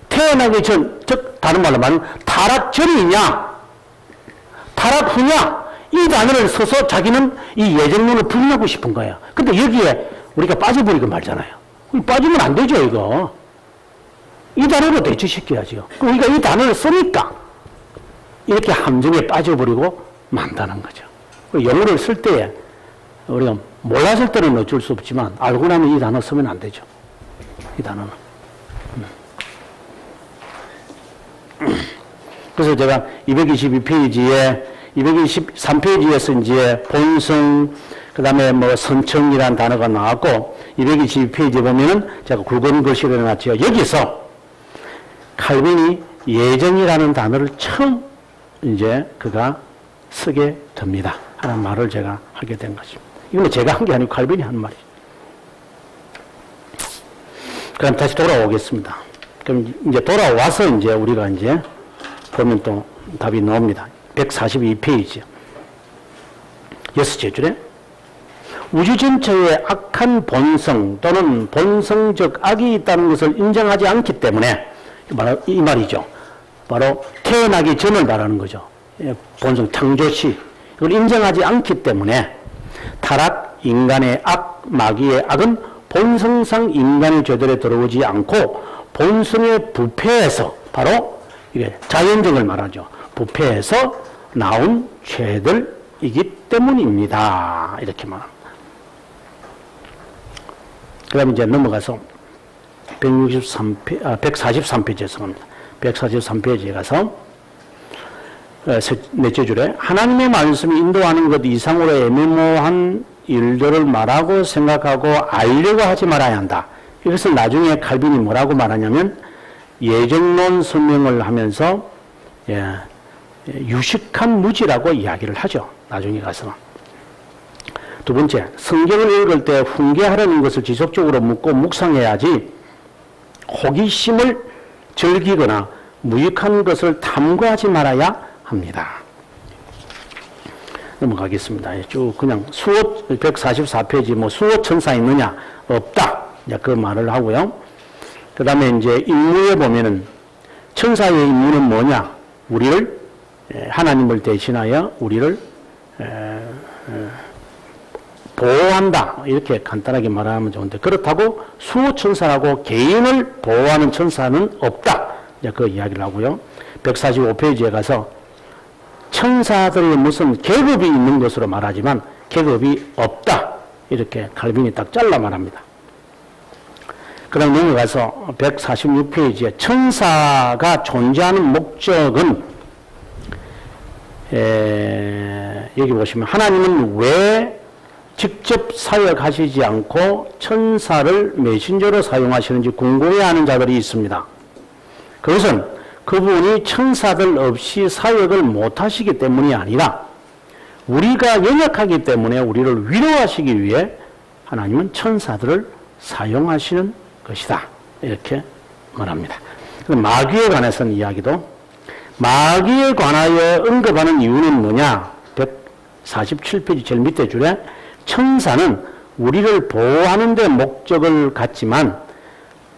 태어나기 전, 즉 다른 말로 말하면 타락 전이냐 타락 후냐 이 단어를 써서 자기는 이 예정론을 부인하고 싶은 거예요. 근데 여기에 우리가 빠져버리고 말잖아요. 빠지면 안 되죠, 이거. 이 단어로 대처시켜야죠. 우리가 이 단어를 쓰니까 이렇게 함정에 빠져버리고 만다는 거죠. 영어를 쓸 때에 우리가 몰랐을 때는 어쩔 수 없지만 알고 나면 이 단어 쓰면 안 되죠. 이 단어는. 그래서 제가 223페이지에서 이제 본성, 그 다음에 선청이라는 단어가 나왔고, 222페이지에 보면은 제가 굵은 글씨를 해놨죠. 여기서 칼빈이 예정이라는 단어를 처음 이제 그가 쓰게 됩니다. 하는 말을 제가 하게 된 것입니다. 이건 제가 한 게 아니고 칼빈이 한 말이죠. 그럼 다시 돌아오겠습니다. 그럼 이제 돌아와서 이제 우리가 이제 보면 또 답이 나옵니다. 142페이지. 6째 줄에 우주 전체에 악한 본성 또는 본성적 악이 있다는 것을 인정하지 않기 때문에 이 말이죠. 바로 태어나기 전을 말하는 거죠. 본성 창조시. 이걸 인정하지 않기 때문에 타락, 인간의 악, 마귀의 악은 본성상 인간의 죄들에 들어오지 않고 본성의 부패에서 바로 이게 자연적을 말하죠. 부패에서 나온 죄들이기 때문입니다. 이렇게 말합니다. 그 다음에 이제 넘어가서 143페이지 죄송합니다. 143페이지에 가서 넷째 줄에 하나님의 말씀이 인도하는 것 이상으로 애매모호한 일들을 말하고 생각하고 알려고 하지 말아야 한다. 이것을 나중에 칼빈이 뭐라고 말하냐면 예정론 설명을 하면서 유식한 무지라고 이야기를 하죠. 나중에 가서. 두 번째, 성경을 읽을 때 훈계하려는 것을 지속적으로 묻고 묵상해야지 호기심을 즐기거나 무익한 것을 탐구하지 말아야 합니다. 넘어가겠습니다. 쭉 그냥 수호 144페이지 뭐 수호 천사 있느냐 없다. 그 말을 하고요. 그 다음에 이제 임무에 보면은 천사의 임무는 뭐냐? 우리를 하나님을 대신하여 우리를 보호한다. 이렇게 간단하게 말하면 좋은데 그렇다고 수호 천사라고 개인을 보호하는 천사는 없다. 그 이야기를 하고요. 145페이지에 가서 천사들이 무슨 계급이 있는 것으로 말하지만 계급이 없다. 이렇게 칼빈이 딱 잘라 말합니다. 그 다음 넘어가서 146페이지에 천사가 존재하는 목적은 여기 보시면 하나님은 왜 직접 사역하시지 않고 천사를 메신저로 사용하시는지 궁금해하는 자들이 있습니다. 그것은 그분이 천사들 없이 사역을 못하시기 때문이 아니라 우리가 연약하기 때문에 우리를 위로하시기 위해 하나님은 천사들을 사용하시는 것이다. 이렇게 말합니다. 마귀에 관해서는 이야기도 마귀에 관하여 언급하는 이유는 뭐냐? 147페이지 제일 밑에 줄에 천사는 우리를 보호하는 데 목적을 갖지만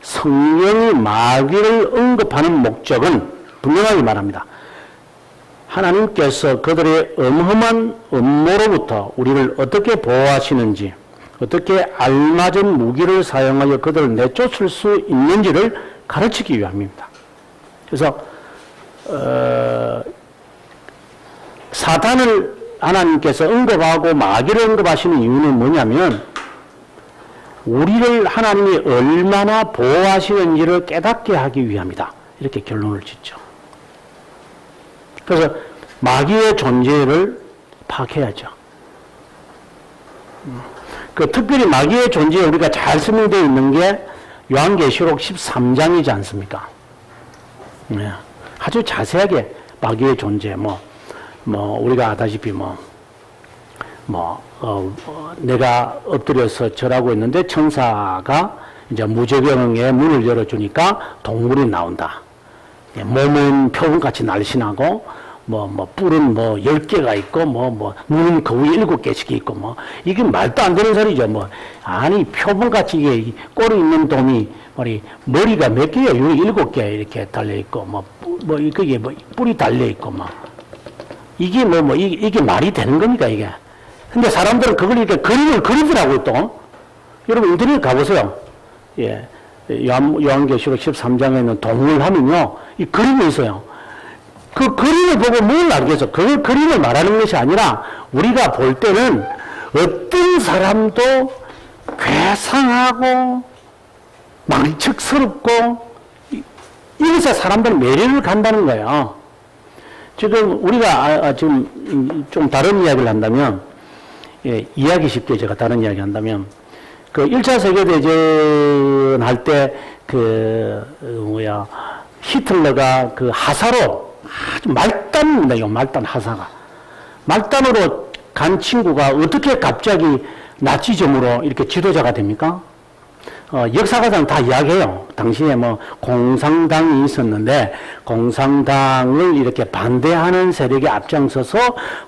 성경이 마귀를 언급하는 목적은 분명하게 말합니다. 하나님께서 그들의 엄험한 음모로부터 우리를 어떻게 보호하시는지 어떻게 알맞은 무기를 사용하여 그들을 내쫓을 수 있는지를 가르치기 위함입니다. 그래서 사탄을 하나님께서 언급하고 마귀를 언급하시는 이유는 뭐냐면 우리를 하나님이 얼마나 보호하시는지를 깨닫게 하기 위함이다. 이렇게 결론을 짓죠. 그래서 마귀의 존재를 파악해야죠. 특별히 마귀의 존재에 우리가 잘 설명되어 있는 게 요한계시록 13장이지 않습니까? 네. 아주 자세하게 마귀의 존재, 우리가 아다시피 내가 엎드려서 절하고 있는데 천사가 이제 무저병의 문을 열어주니까 동물이 나온다. 몸은 표범같이 날씬하고, 뿔은 10개가 있고, 눈은 거의 7개씩 있고, 이게 말도 안 되는 소리죠. 아니, 표범같이 이게 꼬리 있는 돔이, 머리가 몇 개야? 7개 이렇게 달려있고, 그게 뿔이 달려있고, 이게 이게 말이 되는 겁니까, 이게? 근데 사람들은 그걸 이렇게 그림을 그리더라고요, 또. 여러분, 인터넷 가보세요. 예. 요한계시록 13장에 있는 동물 하면요, 이 그림이 있어요. 그 그림을 보고 뭘 알겠어? 그 그림을 말하는 것이 아니라, 우리가 볼 때는 어떤 사람도 괴상하고, 망측스럽고, 이래서 사람들은 매력을 간다는 거예요. 지금 우리가 지금 좀 다른 이야기를 한다면, 이야기 쉽게 제가 다른 이야기 한다면, 1차 세계대전 할 때, 히틀러가 하사로, 아주 말단입니다, 이거 말단 하사가. 말단으로 간 친구가 어떻게 갑자기 나치즘으로 이렇게 지도자가 됩니까? 역사가상 다 이야기해요. 당시에 공산당이 있었는데, 공산당을 이렇게 반대하는 세력에 앞장서서,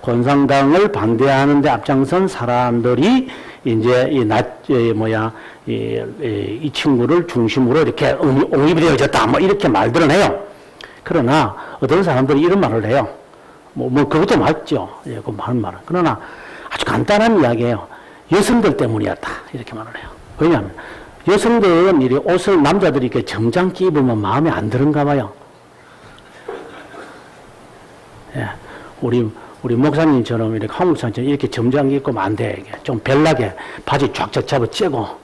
공산당을 반대하는데 앞장선 사람들이, 이제, 이 친구를 중심으로 이렇게 옹입이 되어졌다. 이렇게 말들은 해요. 그러나, 어떤 사람들이 이런 말을 해요. 그것도 맞죠. 예, 그 많은 말은. 그러나 아주 간단한 이야기예요. 여성들 때문이었다. 이렇게 말을 해요. 왜냐하면 여성들은 이 옷을 남자들이 이렇게 점잖게 입으면 마음에 안 드는가 봐요. 예, 우리 목사님처럼 이렇게 한국 사람처럼 이렇게 점잖게 입고 안 돼. 이게 좀 별나게 바지 쫙쫙 잡아 째고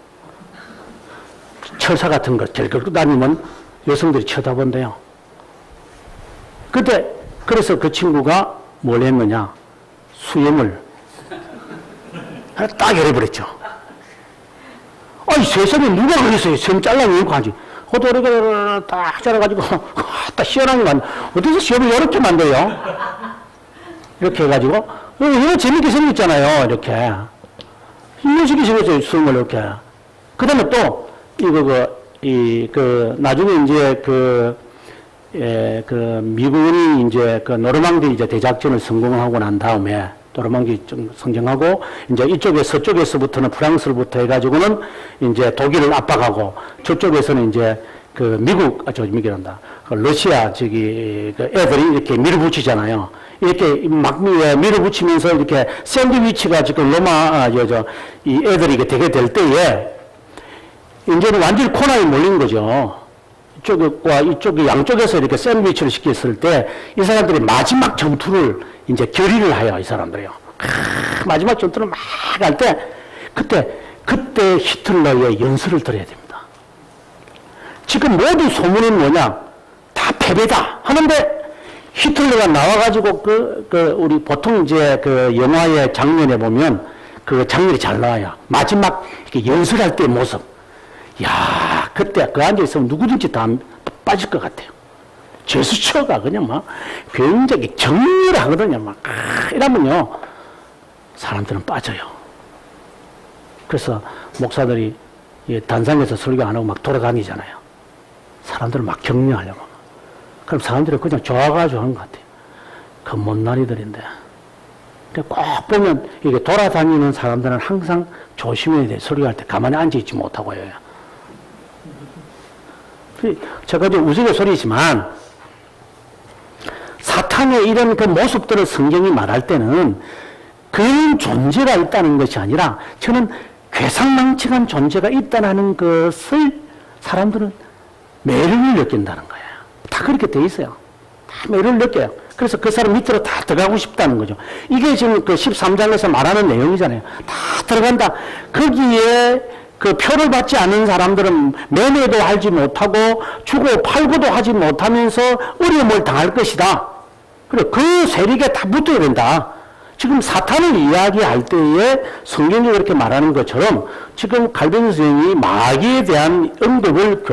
철사 같은 거 잘 긁고 다니면 여성들이 쳐다본대요. 그래서 그 친구가 뭘 했느냐? 수염을 딱 열어버렸죠. 아니, 세상에 누가 그랬어요? 수염 잘라내고 하지. 호도리가 딱 자라가지고, 딱 시원하게 어디서 수염을 이렇게 만들어요? 이렇게 해가지고, 이거 재밌게 생겼잖아요. 이렇게. 멋있게 생겼어요. 수염을 이렇게. 그 다음에 또, 나중에 이제 미군이 이제 노르망디 이제 대작전을 성공하고 난 다음에 노르망디 좀 성공하고 이제 이쪽에 서쪽에서부터는 프랑스부터 해가지고는 이제 독일을 압박하고 저쪽에서는 이제 미국이란다. 러시아 애들이 이렇게 밀어붙이잖아요. 이렇게 막 밀어붙이면서 이렇게 샌드위치가 지금 이 애들이 이게 되게 될 때에 이제는 완전히 코너에 몰린 거죠. 이쪽과 이쪽 양쪽에서 이렇게 샌드위치를 시켰을 때 이 사람들이 마지막 전투를 이제 결의를 해요. 이 사람들이요. 마지막 전투를 막 할 때 그때 히틀러의 연설을 들어야 됩니다. 지금 모든 소문은 뭐냐? 다 패배다 하는데 히틀러가 나와가지고 우리 보통 이제 영화의 장면에 보면 그 장면이 잘 나와요. 마지막 이렇게 연설할 때의 모습. 야, 그때 앉아있으면 누구든지 다 빠질 것 같아요. 제스처가 그냥 굉장히 정렬하거든요. 이러면요, 사람들은 빠져요. 그래서 목사들이 단상에서 설교 안 하고 막 돌아다니잖아요. 사람들을 막 격려하려고. 그럼 사람들이 그냥 좋아가지고 하는 것 같아요. 그 못난이들인데. 꼭 보면 이게 돌아다니는 사람들은 항상 조심해야 돼. 설교할 때 가만히 앉아있지 못하고 해요. 제가 좀 우스갯소리지만 사탄의 이런 모습들을 성경이 말할 때는 그런 존재가 있다는 것이 아니라 저는 괴상망측한 존재가 있다는 것을 사람들은 매력을 느낀다는 거예요. 다 그렇게 돼 있어요. 다 매력을 느껴요. 그래서 그 사람 밑으로 다 들어가고 싶다는 거죠. 이게 지금 13장에서 말하는 내용이잖아요. 다 들어간다. 거기에 표를 받지 않는 사람들은 매매도 하지 못하고 주고 팔고도 하지 못하면서 어려움을 당할 것이다. 그래, 그 세력에 다 붙어야 된다. 지금 사탄을 이야기할 때에 성경이 그렇게 말하는 것처럼 지금 칼빈 선생이 마귀에 대한 언급을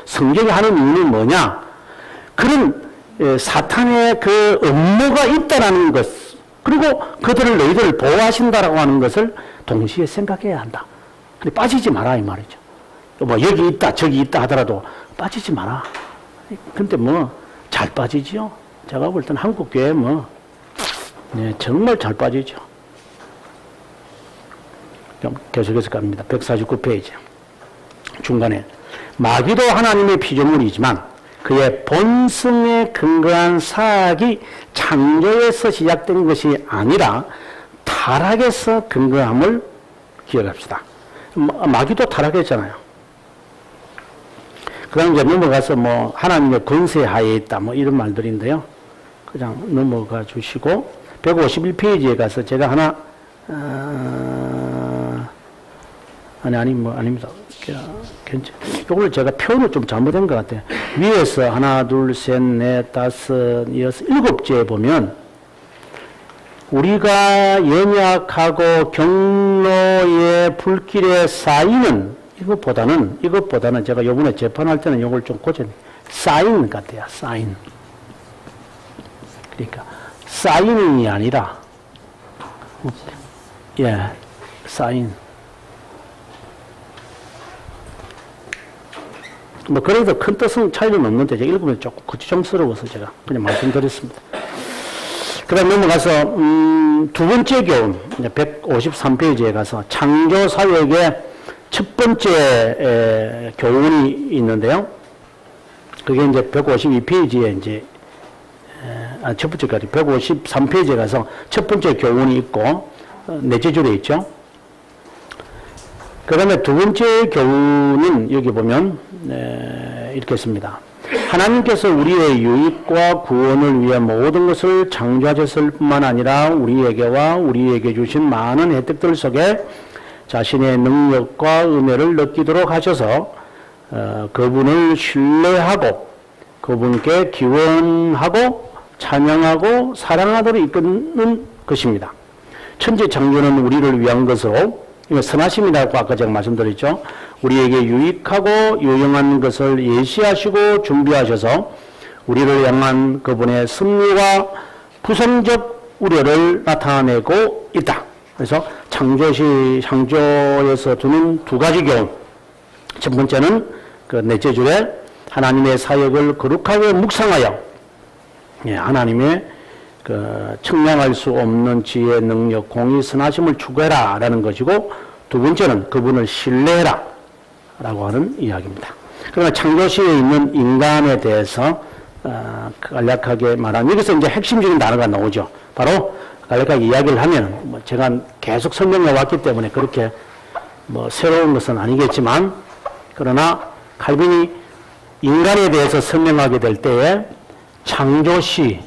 성경이 하는 이유는 뭐냐? 그런 사탄의 업무가 있다라는 것, 그리고 그들을 너희들을 보호하신다라고 하는 것을 동시에 생각해야 한다. 근데 빠지지 마라 이 말이죠. 여기 있다 저기 있다 하더라도 빠지지 마라. 근데 잘 빠지지요. 제가 볼 때는 한국 교회 네, 정말 잘 빠지죠. 계속해서 갑니다. 149페이지 중간에 마귀도 하나님의 피조물이지만 그의 본성에 근거한 사악이 창조에서 시작된 것이 아니라 타락에서 근거함을 기억합시다. 마귀도 타락했잖아요. 그 다음 이제 넘어가서 하나님의 권세하에 있다 이런 말들인데요. 그냥 넘어가 주시고 151페이지에 가서 제가 하나 아닙니다. 이걸 제가 표현을 좀 잘못한 것 같아요. 위에서 하나, 둘, 셋, 넷, 다섯, 여섯, 일곱째에 보면 우리가 연약하고 경로의 불길에 쌓이는 이것보다는 제가 요번에 재판할 때는 이걸 좀 고쳤네요. 쌓인 같아요. 쌓인. 그러니까 쌓인이 아니라 쌓인. 그래도 큰 뜻은 차이는 없는데 제가 읽으면 조금 거추장스러워서 제가 그냥 말씀드렸습니다. 그 다음 넘어가서 두 번째 교훈 153페이지에 가서 창조사역의 첫 번째 교훈이 있는데요. 그게 이제 152페이지에 이제 첫 번째까지 153페이지에 가서 첫 번째 교훈이 있고 넷째 줄에 있죠. 그 다음에 두 번째 교훈은 여기 보면 이렇게 씁니다. 하나님께서 우리의 유익과 구원을 위해 모든 것을 창조하셨을 뿐만 아니라 우리에게 주신 많은 혜택들 속에 자신의 능력과 은혜를 느끼도록 하셔서 그분을 신뢰하고 그분께 기원하고 찬양하고 사랑하도록 이끄는 것입니다. 천지 창조는 우리를 위한 것으로, 이거 선하심이라고 아까 제가 말씀드렸죠. 우리에게 유익하고 유용한 것을 예시하시고 준비하셔서 우리를 향한 그분의 섭리와 부성적 우려를 나타내고 있다. 그래서 창조에서 두는 두 가지 교훈. 첫 번째는 그 넷째 줄에 하나님의 사역을 거룩하게 묵상하여 하나님의 그 측량할 수 없는 지혜, 능력, 공의, 선하심을 추구해라 라는 것이고, 두 번째는 그분을 신뢰해라 라고 하는 이야기입니다. 그러나 창조시에 있는 인간에 대해서 간략하게 말하면 여기서 이제 핵심적인 단어가 나오죠. 바로 간략하게 이야기를 하면 제가 계속 설명해 왔기 때문에 그렇게 새로운 것은 아니겠지만, 그러나 칼빈이 인간에 대해서 설명하게 될 때에 창조시,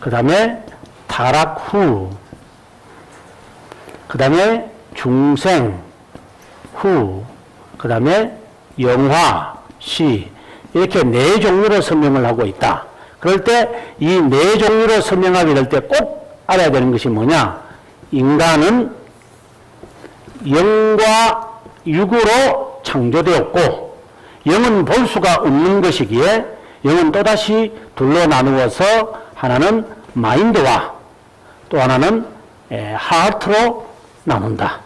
그 다음에 타락 후, 그 다음에 중생 후, 그 다음에 영화, 시, 이렇게 네 종류로 설명을 하고 있다. 그럴 때 이 네 종류로 설명하게 될 때 꼭 알아야 되는 것이 뭐냐? 인간은 영과 육으로 창조되었고, 영은 볼 수가 없는 것이기에 영은 또다시 둘로 나누어서 하나는 마인드와 또 하나는 하트로 나눈다.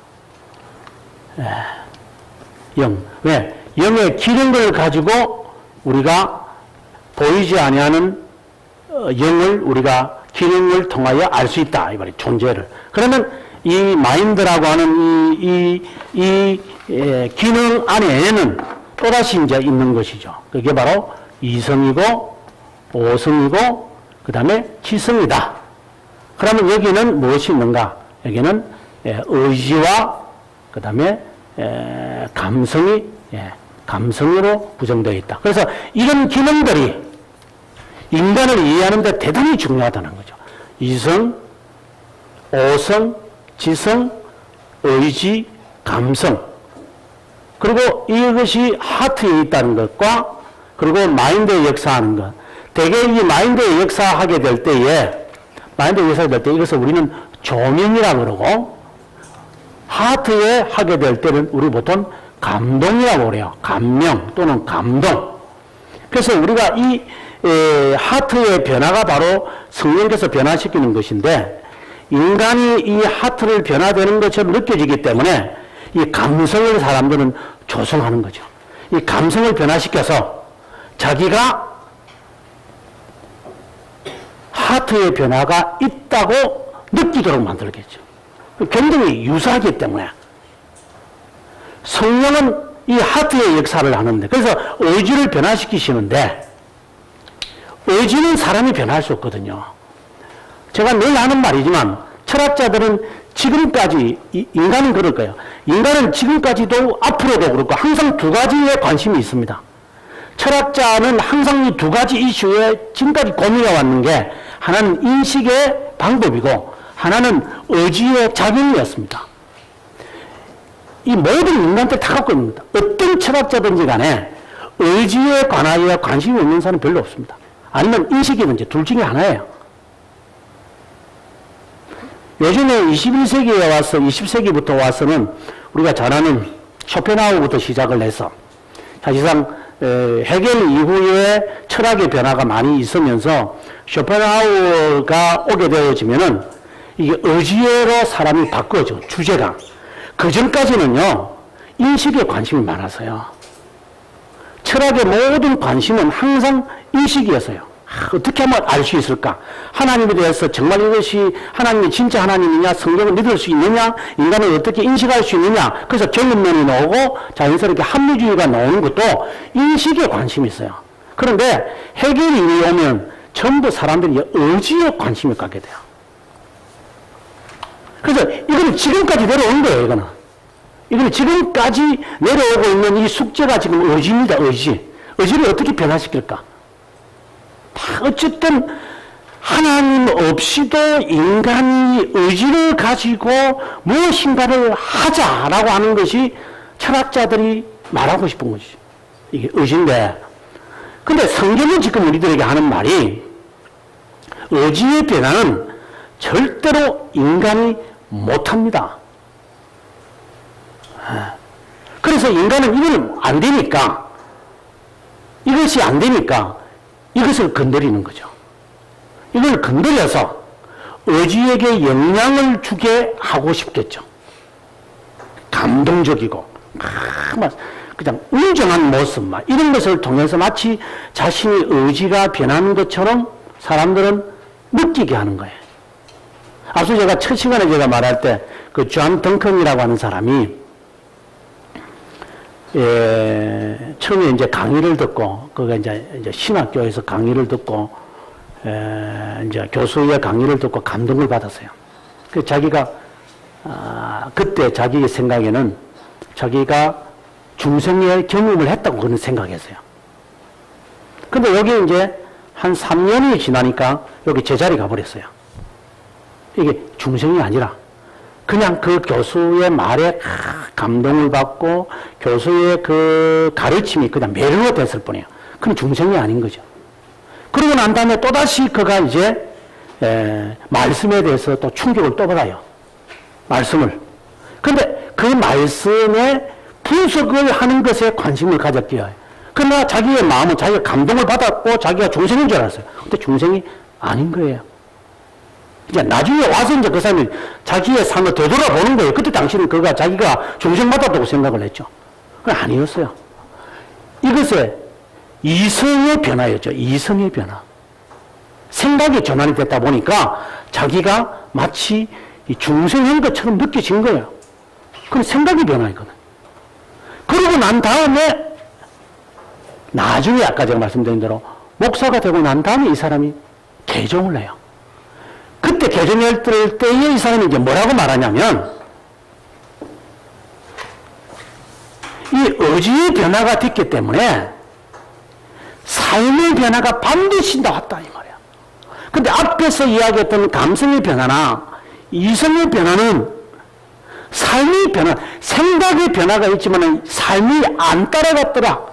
영. 왜? 영의 기능을 가지고 우리가 보이지 아니하는 영을 우리가 기능을 통하여 알 수 있다. 이 말이 존재를. 그러면 이 마인드라고 하는 이 기능 안에는 또다시 이제 있는 것이죠. 그게 바로 이성이고 오성이고 그 다음에 지성이다. 그러면 여기는 무엇이 있는가? 여기는 의지와 그 다음에 감성으로 구성되어 있다. 그래서 이런 기능들이 인간을 이해하는 데 대단히 중요하다는 거죠. 이성, 오성, 지성, 의지, 감성. 그리고 이것이 하트에 있다는 것과 그리고 마인드에 역사하는 것. 대개 이 마인드에 역사하게 될 때에 이것을 우리는 조명이라고 그러고, 하트에 하게 될 때는 우리 보통 감동이라고 그래요. 감명 또는 감동. 그래서 우리가 이 하트의 변화가 바로 성령께서 변화시키는 것인데, 인간이 이 하트를 변화되는 것처럼 느껴지기 때문에 이 감성을 사람들은 조성하는 거죠. 이 감성을 변화시켜서 자기가 하트의 변화가 있다고 느끼도록 만들겠죠. 굉장히 유사하기 때문에 성령은 이 하트의 역사를 하는데, 그래서 의지를 변화시키시는데, 의지는 사람이 변할 수 없거든요. 제가 늘 하는 말이지만 철학자들은 지금까지, 인간은 그럴 거예요. 인간은 지금까지도 앞으로도 그렇고 항상 두 가지에 관심이 있습니다. 철학자는 항상 이 두 가지 이슈에 지금까지 고민해 왔는 게, 하나는 인식의 방법이고 하나는 의지의 작용이었습니다. 이 모든 인간들 다 갖고 있는 겁니다. 어떤 철학자든지 간에 의지에 관하여 관심이 없는 사람은 별로 없습니다. 아니면 인식이든지 둘 중에 하나예요. 요즘에 21세기에 와서 20세기부터 와서는 우리가 잘 아는 쇼펜하우어부터 시작을 해서 사실상 헤겔 이후에 철학의 변화가 많이 있으면서 쇼펜하우어가 오게 되어지면은 이게 의지로 사람이 바꿔져, 주제가. 그 전까지는요, 인식에 관심이 많아서요. 철학의 모든 관심은 항상 인식이었어요. 어떻게 하면 알 수 있을까? 하나님에 대해서 정말 이것이 하나님이 진짜 하나님이냐, 성경을 믿을 수 있느냐, 인간을 어떻게 인식할 수 있느냐. 그래서 경험론이 나오고 자연스럽게 합리주의가 나오는 것도 인식에 관심이 있어요. 그런데 헤겔이 오면 전부 사람들이 의지에 관심을 갖게 돼요. 그래서 이거는 지금까지 내려온 거예요, 이거는. 이거는 지금까지 내려오고 있는 이 숙제가 지금 의지입니다, 의지. 의지를 어떻게 변화시킬까? 다 어쨌든 하나님 없이도 인간이 의지를 가지고 무엇인가를 하자라고 하는 것이 철학자들이 말하고 싶은 것이죠. 이게 의지인데. 근데 성경은 지금 우리들에게 하는 말이 의지의 변화는 절대로 인간이 못합니다. 그래서 인간은 이건 안 되니까, 이것이 안 되니까 이것을 건드리는 거죠. 이걸 건드려서 의지에게 영향을 주게 하고 싶겠죠. 감동적이고 그냥 운정한 모습만 이런 것을 통해서 마치 자신의 의지가 변하는 것처럼 사람들은 느끼게 하는 거예요. 앞서 제가 첫 시간에 제가 말할 때 그 존 덩컨이라고 하는 사람이 처음에 이제 강의를 듣고 그가 이제 신학교에서 강의를 듣고 이제 교수의 강의를 듣고 감동을 받았어요. 그 자기가 그때 자기의 생각에는 자기가 중생의 경험을 했다고 그런 생각했어요. 근데 여기 이제 한 3년이 지나니까 여기 제자리 가버렸어요. 이게 중생이 아니라 그냥 그 교수의 말에 감동을 받고 교수의 그 가르침이 그냥 매료가 됐을 뿐이에요. 그럼 중생이 아닌 거죠. 그러고 난 다음에 또다시 그가 이제 말씀에 대해서 또 충격을 또 받아요. 말씀을. 근데 그 말씀에 분석을 하는 것에 관심을 가졌기에 그러나 자기의 마음은 자기가 감동을 받았고 자기가 중생인 줄 알았어요. 근데 중생이 아닌 거예요. 이제 나중에 와서 이제 그 사람이 자기의 삶을 되돌아보는 거예요. 그때 당시는 그가 자기가 중생받았다고 생각을 했죠. 그건 아니었어요. 이것에 이성의 변화였죠. 이성의 변화. 생각이 전환이 됐다 보니까 자기가 마치 중생인 것처럼 느껴진 거예요. 그건 생각이 변화이거든. 그러고 난 다음에 나중에 아까 제가 말씀드린 대로 목사가 되고 난 다음에 이 사람이 개종을 해요. 그때 개종할 때에 이 사람이 이제 뭐라고 말하냐면 이 의지의 변화가 됐기 때문에 삶의 변화가 반드시 나왔다 이 말이야. 근데 앞에서 이야기했던 감성의 변화나 이성의 변화는 삶의 변화, 생각의 변화가 있지만 삶이 안 따라갔더라.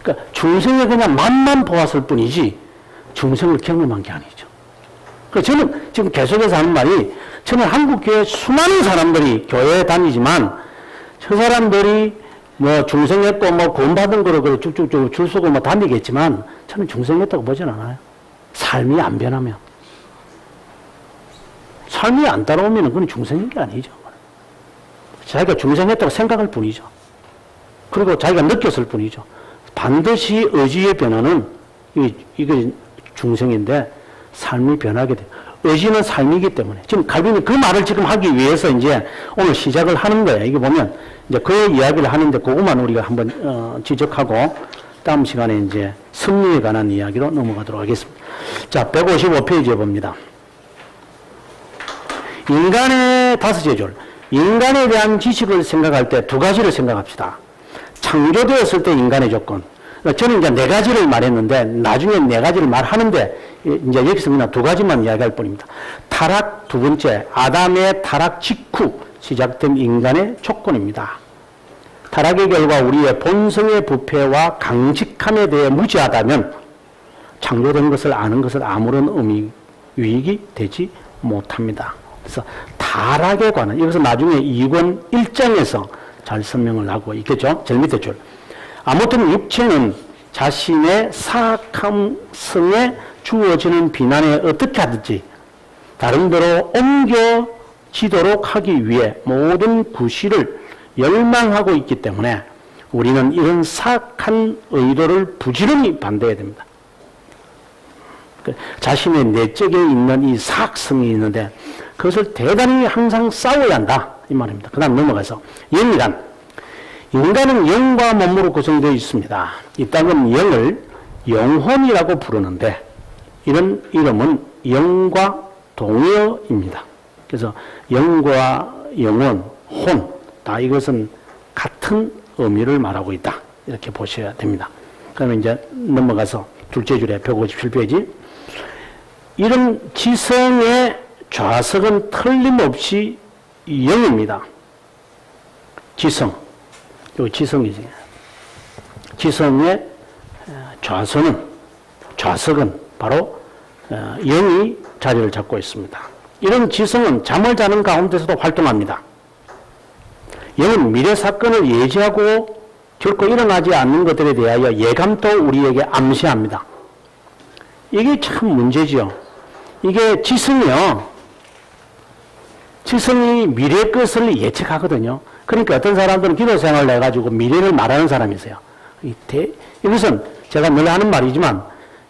그러니까 중생을 그냥 맛만 보았을 뿐이지 중생을 경험한 게 아니죠. 그러니까 저는 지금 계속해서 하는 말이 저는 한국교회 수많은 사람들이 교회에 다니지만 저 사람들이 뭐 중생했고 뭐 구원받은 거로 쭉쭉쭉 줄 서고 뭐 다니겠지만 저는 중생했다고 보진 않아요. 삶이 안 변하면. 삶이 안 따라오면 그건 중생인 게 아니죠. 자기가 중생했다고 생각할 뿐이죠. 그리고 자기가 느꼈을 뿐이죠. 반드시 의지의 변화는 이게 중생인데 삶이 변하게 돼요. 의지는 삶이기 때문에. 지금 갈비는 그 말을 지금 하기 위해서 이제 오늘 시작을 하는 거예요. 이게 보면 이제 그 이야기를 하는데 그것만 우리가 한번 지적하고 다음 시간에 이제 승리에 관한 이야기로 넘어가도록 하겠습니다. 자, 155페이지에 봅니다. 인간의 5째 줄. 인간에 대한 지식을 생각할 때 두 가지를 생각합시다. 창조되었을 때 인간의 조건. 저는 이제 4가지를 말했는데 나중에 4가지를 말하는데 이제 여기서 그냥 2가지만 이야기할 뿐입니다. 타락 두 번째, 아담의 타락 직후 시작된 인간의 조건입니다. 타락의 결과 우리의 본성의 부패와 강직함에 대해 무지하다면 창조된 것을 아는 것은 아무런 유익이 되지 못합니다. 그래서 타락에 관한 이것은 나중에 2권 1장에서 잘 설명을 하고 있겠죠. 제일 밑에 줄. 아무튼 육체는 자신의 사악함성에 주어지는 비난에 어떻게 하든지 다른데로 옮겨지도록 하기 위해 모든 구실을 열망하고 있기 때문에 우리는 이런 사악한 의도를 부지런히 반대해야 됩니다. 자신의 내적에 있는 이 사악성이 있는데 그것을 대단히 항상 싸워야 한다 이 말입니다. 그 다음 넘어가서 영이란 인간은 영과 몸으로 구성되어 있습니다. 이따금 영을 영혼이라고 부르는데 이런 이름은 영과 동의어입니다. 그래서 영과 영혼, 혼, 다 이것은 같은 의미를 말하고 있다. 이렇게 보셔야 됩니다. 그러면 이제 넘어가서 둘째 줄에 157페이지. 이런 지성의 좌석은 틀림없이 영입니다. 지성. 요 지성이지. 지성의 좌석은 바로 영이 자리를 잡고 있습니다. 이런 지성은 잠을 자는 가운데서도 활동합니다. 영은 미래 사건을 예지하고 결코 일어나지 않는 것들에 대하여 예감도 우리에게 암시합니다. 이게 참 문제지요. 이게 지성이요. 지성이 미래 것을 예측하거든요. 그러니까 어떤 사람들은 기도 생활을 해가지고 미래를 말하는 사람이 있어요. 이것은 제가 늘 하는 말이지만,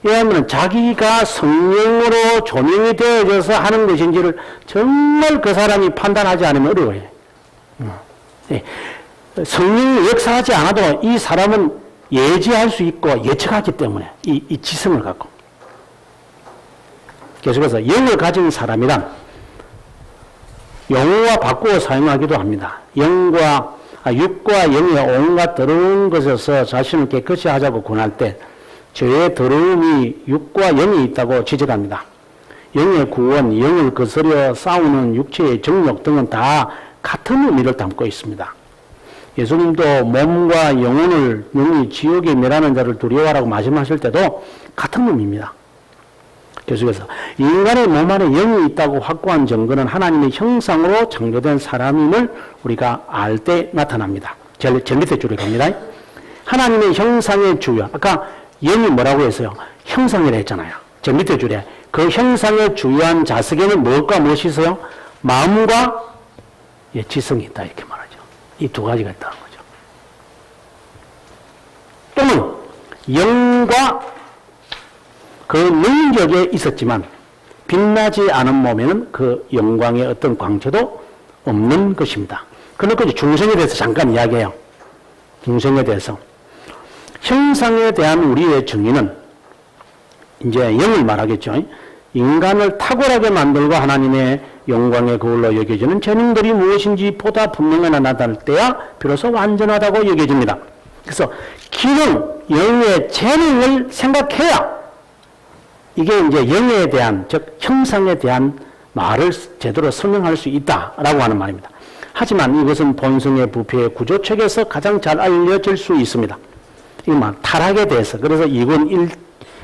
왜냐하면 자기가 성령으로 조명이 되어져서 하는 것인지를 정말 그 사람이 판단하지 않으면 어려워요. 성령이 역사하지 않아도 이 사람은 예지할 수 있고 예측하기 때문에 이 지성을 갖고. 계속해서 영을 가진 사람이란 용어와 바꾸어 사용하기도 합니다. 육과 영의 온갖 더러운 것에서 자신을 깨끗이 하자고 권할 때 저의 더러움이 육과 영이 있다고 지적합니다. 영의 구원, 영을 거스려 싸우는 육체의 정욕 등은 다 같은 의미를 담고 있습니다. 예수님도 몸과 영혼을 영이 지옥에 멸하는 자를 두려워하라고 말씀하실 때도 같은 의미입니다. 계속해서 인간의 몸 안에 영이 있다고 확고한 증거는 하나님의 형상으로 창조된 사람임을 우리가 알 때 나타납니다. 제일 밑에 줄에 갑니다. 하나님의 형상의 주연. 아까 영이 뭐라고 했어요? 형상이라 했잖아요. 제 밑에 줄에 그 형상의 주요한 자석에는 무엇과 무엇이 있어요? 마음과 지성이 있다 이렇게 말하죠. 이 두 가지가 있다는 거죠. 또는 영과 그 능력에 있었지만 빛나지 않은 몸에는 그 영광의 어떤 광채도 없는 것입니다. 그러니까 중생에 대해서 잠깐 이야기해요. 중생에 대해서. 형상에 대한 우리의 정의는 이제 영을 말하겠죠. 인간을 탁월하게 만들고 하나님의 영광의 거울로 여겨지는 재능들이 무엇인지 보다 분명하게 나타날 때야 비로소 완전하다고 여겨집니다. 그래서 기능, 영의 재능을 생각해야 이게 이제 영에 대한, 즉 형상에 대한 말을 제대로 설명할 수 있다라고 하는 말입니다. 하지만 이것은 본성의 부패의 구조책에서 가장 잘 알려질 수 있습니다. 이거 타락에 대해서, 그래서 이건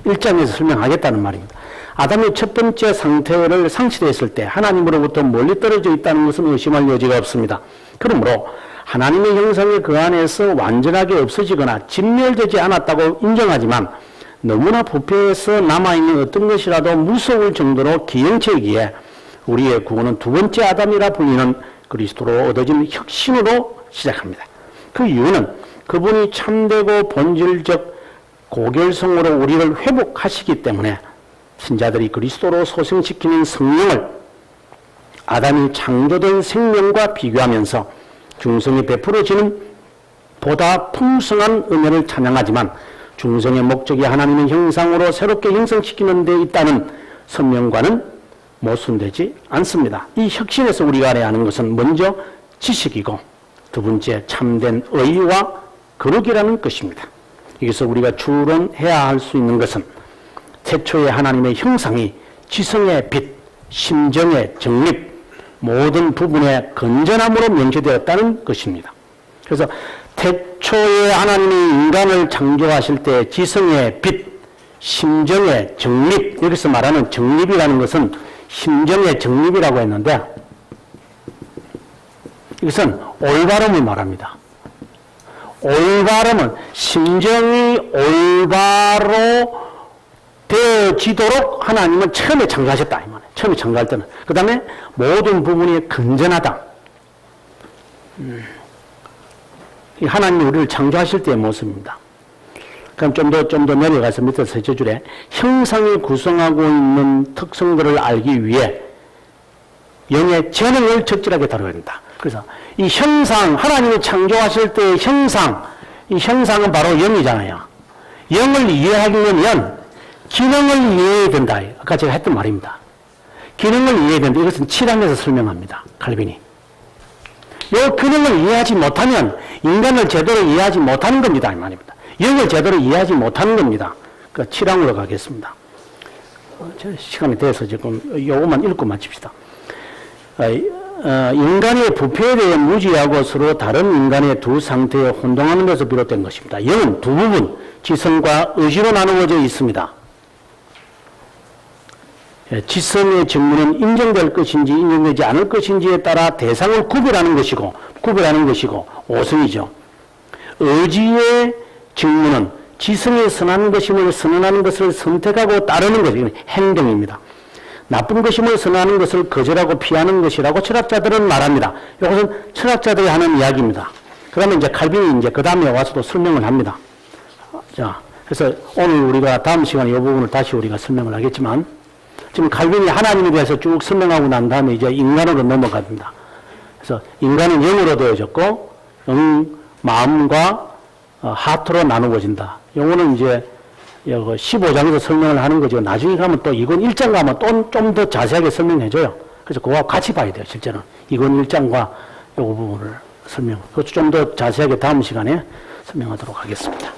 1장에서 설명하겠다는 말입니다. 아담이 첫 번째 상태를 상실했을 때 하나님으로부터 멀리 떨어져 있다는 것은 의심할 여지가 없습니다. 그러므로 하나님의 형상이 그 안에서 완전하게 없어지거나 진멸되지 않았다고 인정하지만 너무나 부패해서 남아있는 어떤 것이라도 무서울 정도로 기형체이기에 우리의 구원은 두 번째 아담이라 불리는 그리스도로 얻어진 혁신으로 시작합니다. 그 이유는 그분이 참되고 본질적 고결성으로 우리를 회복하시기 때문에 신자들이 그리스도로 소생시키는 성령을 아담이 창조된 생명과 비교하면서 중성이 베풀어지는 보다 풍성한 은혜를 찬양하지만 중성의 목적이 하나님의 형상으로 새롭게 형성시키는 데 있다는 선명과는 모순되지 않습니다. 이 혁신에서 우리가 알아야 하는 것은 먼저 지식이고 두 번째 참된 의와 거룩이라는 것입니다. 여기서 우리가 추론해야 할 수 있는 것은 태초의 하나님의 형상이 지성의 빛, 심정의 정립, 모든 부분의 건전함으로 명시되었다는 것입니다. 그래서 태초에 하나님이 인간을 창조하실 때 지성의 빛, 심정의 정립, 여기서 말하는 정립이라는 것은 심정의 정립이라고 했는데 이것은 올바름을 말합니다. 올바름은 심정이 올바로 되어지도록 하나님은 처음에 창조하셨다. 이 말이에요. 처음에 창조할 때는. 그 다음에 모든 부분이 건전하다. 하나님이 우리를 창조하실 때의 모습입니다. 그럼 좀 더 내려가서 밑에 셋째 줄에 형상이 구성하고 있는 특성들을 알기 위해 영의 재능을 적절하게 다뤄야 된다. 그래서 이 형상, 하나님이 창조하실 때의 형상, 이 형상은 바로 영이잖아요. 영을 이해하려면 기능을 이해해야 된다. 아까 제가 했던 말입니다. 기능을 이해해야 된다. 이것은 7항에서 설명합니다. 칼빈이. 이 기능을 이해하지 못하면 인간을 제대로 이해하지 못하는 겁니다. 이 말입니다. 영을 제대로 이해하지 못하는 겁니다. 그 7항으로 가겠습니다. 시간이 돼서 지금 요것만 읽고 마칩시다. 인간의 부패에 대해 무지하고 서로 다른 인간의 두 상태에 혼동하는 것에서 비롯된 것입니다. 영은 두 부분, 지성과 의지로 나누어져 있습니다. 지성의 직무는 인정될 것인지 인정되지 않을 것인지에 따라 대상을 구별하는 것이고 5성이죠. 의지의 직무는 지성에 선한 것임을 선언하는 것을 선택하고 따르는 것이 행동입니다. 나쁜 것임을 선언하는 것을 거절하고 피하는 것이라고 철학자들은 말합니다. 이것은 철학자들이 하는 이야기입니다. 그러면 이제 칼빈이 이제 그 다음에 와서도 설명을 합니다. 자, 그래서 오늘 우리가 다음 시간에 이 부분을 다시 우리가 설명을 하겠지만 지금 칼빈이 하나님에 대해서 쭉 설명하고 난 다음에 이제 인간으로 넘어갑니다. 그래서 인간은 영으로 되어졌고 마음과 하트로 나누어진다. 요거는 이제 15장에서 설명을 하는 거죠. 나중에 가면 또 이건 1장 가면 또 좀 더 자세하게 설명해줘요. 그래서 그거하고 같이 봐야 돼요. 실제는. 이건 1장과 요 부분을 설명. 그것도 좀 더 자세하게 다음 시간에 설명하도록 하겠습니다.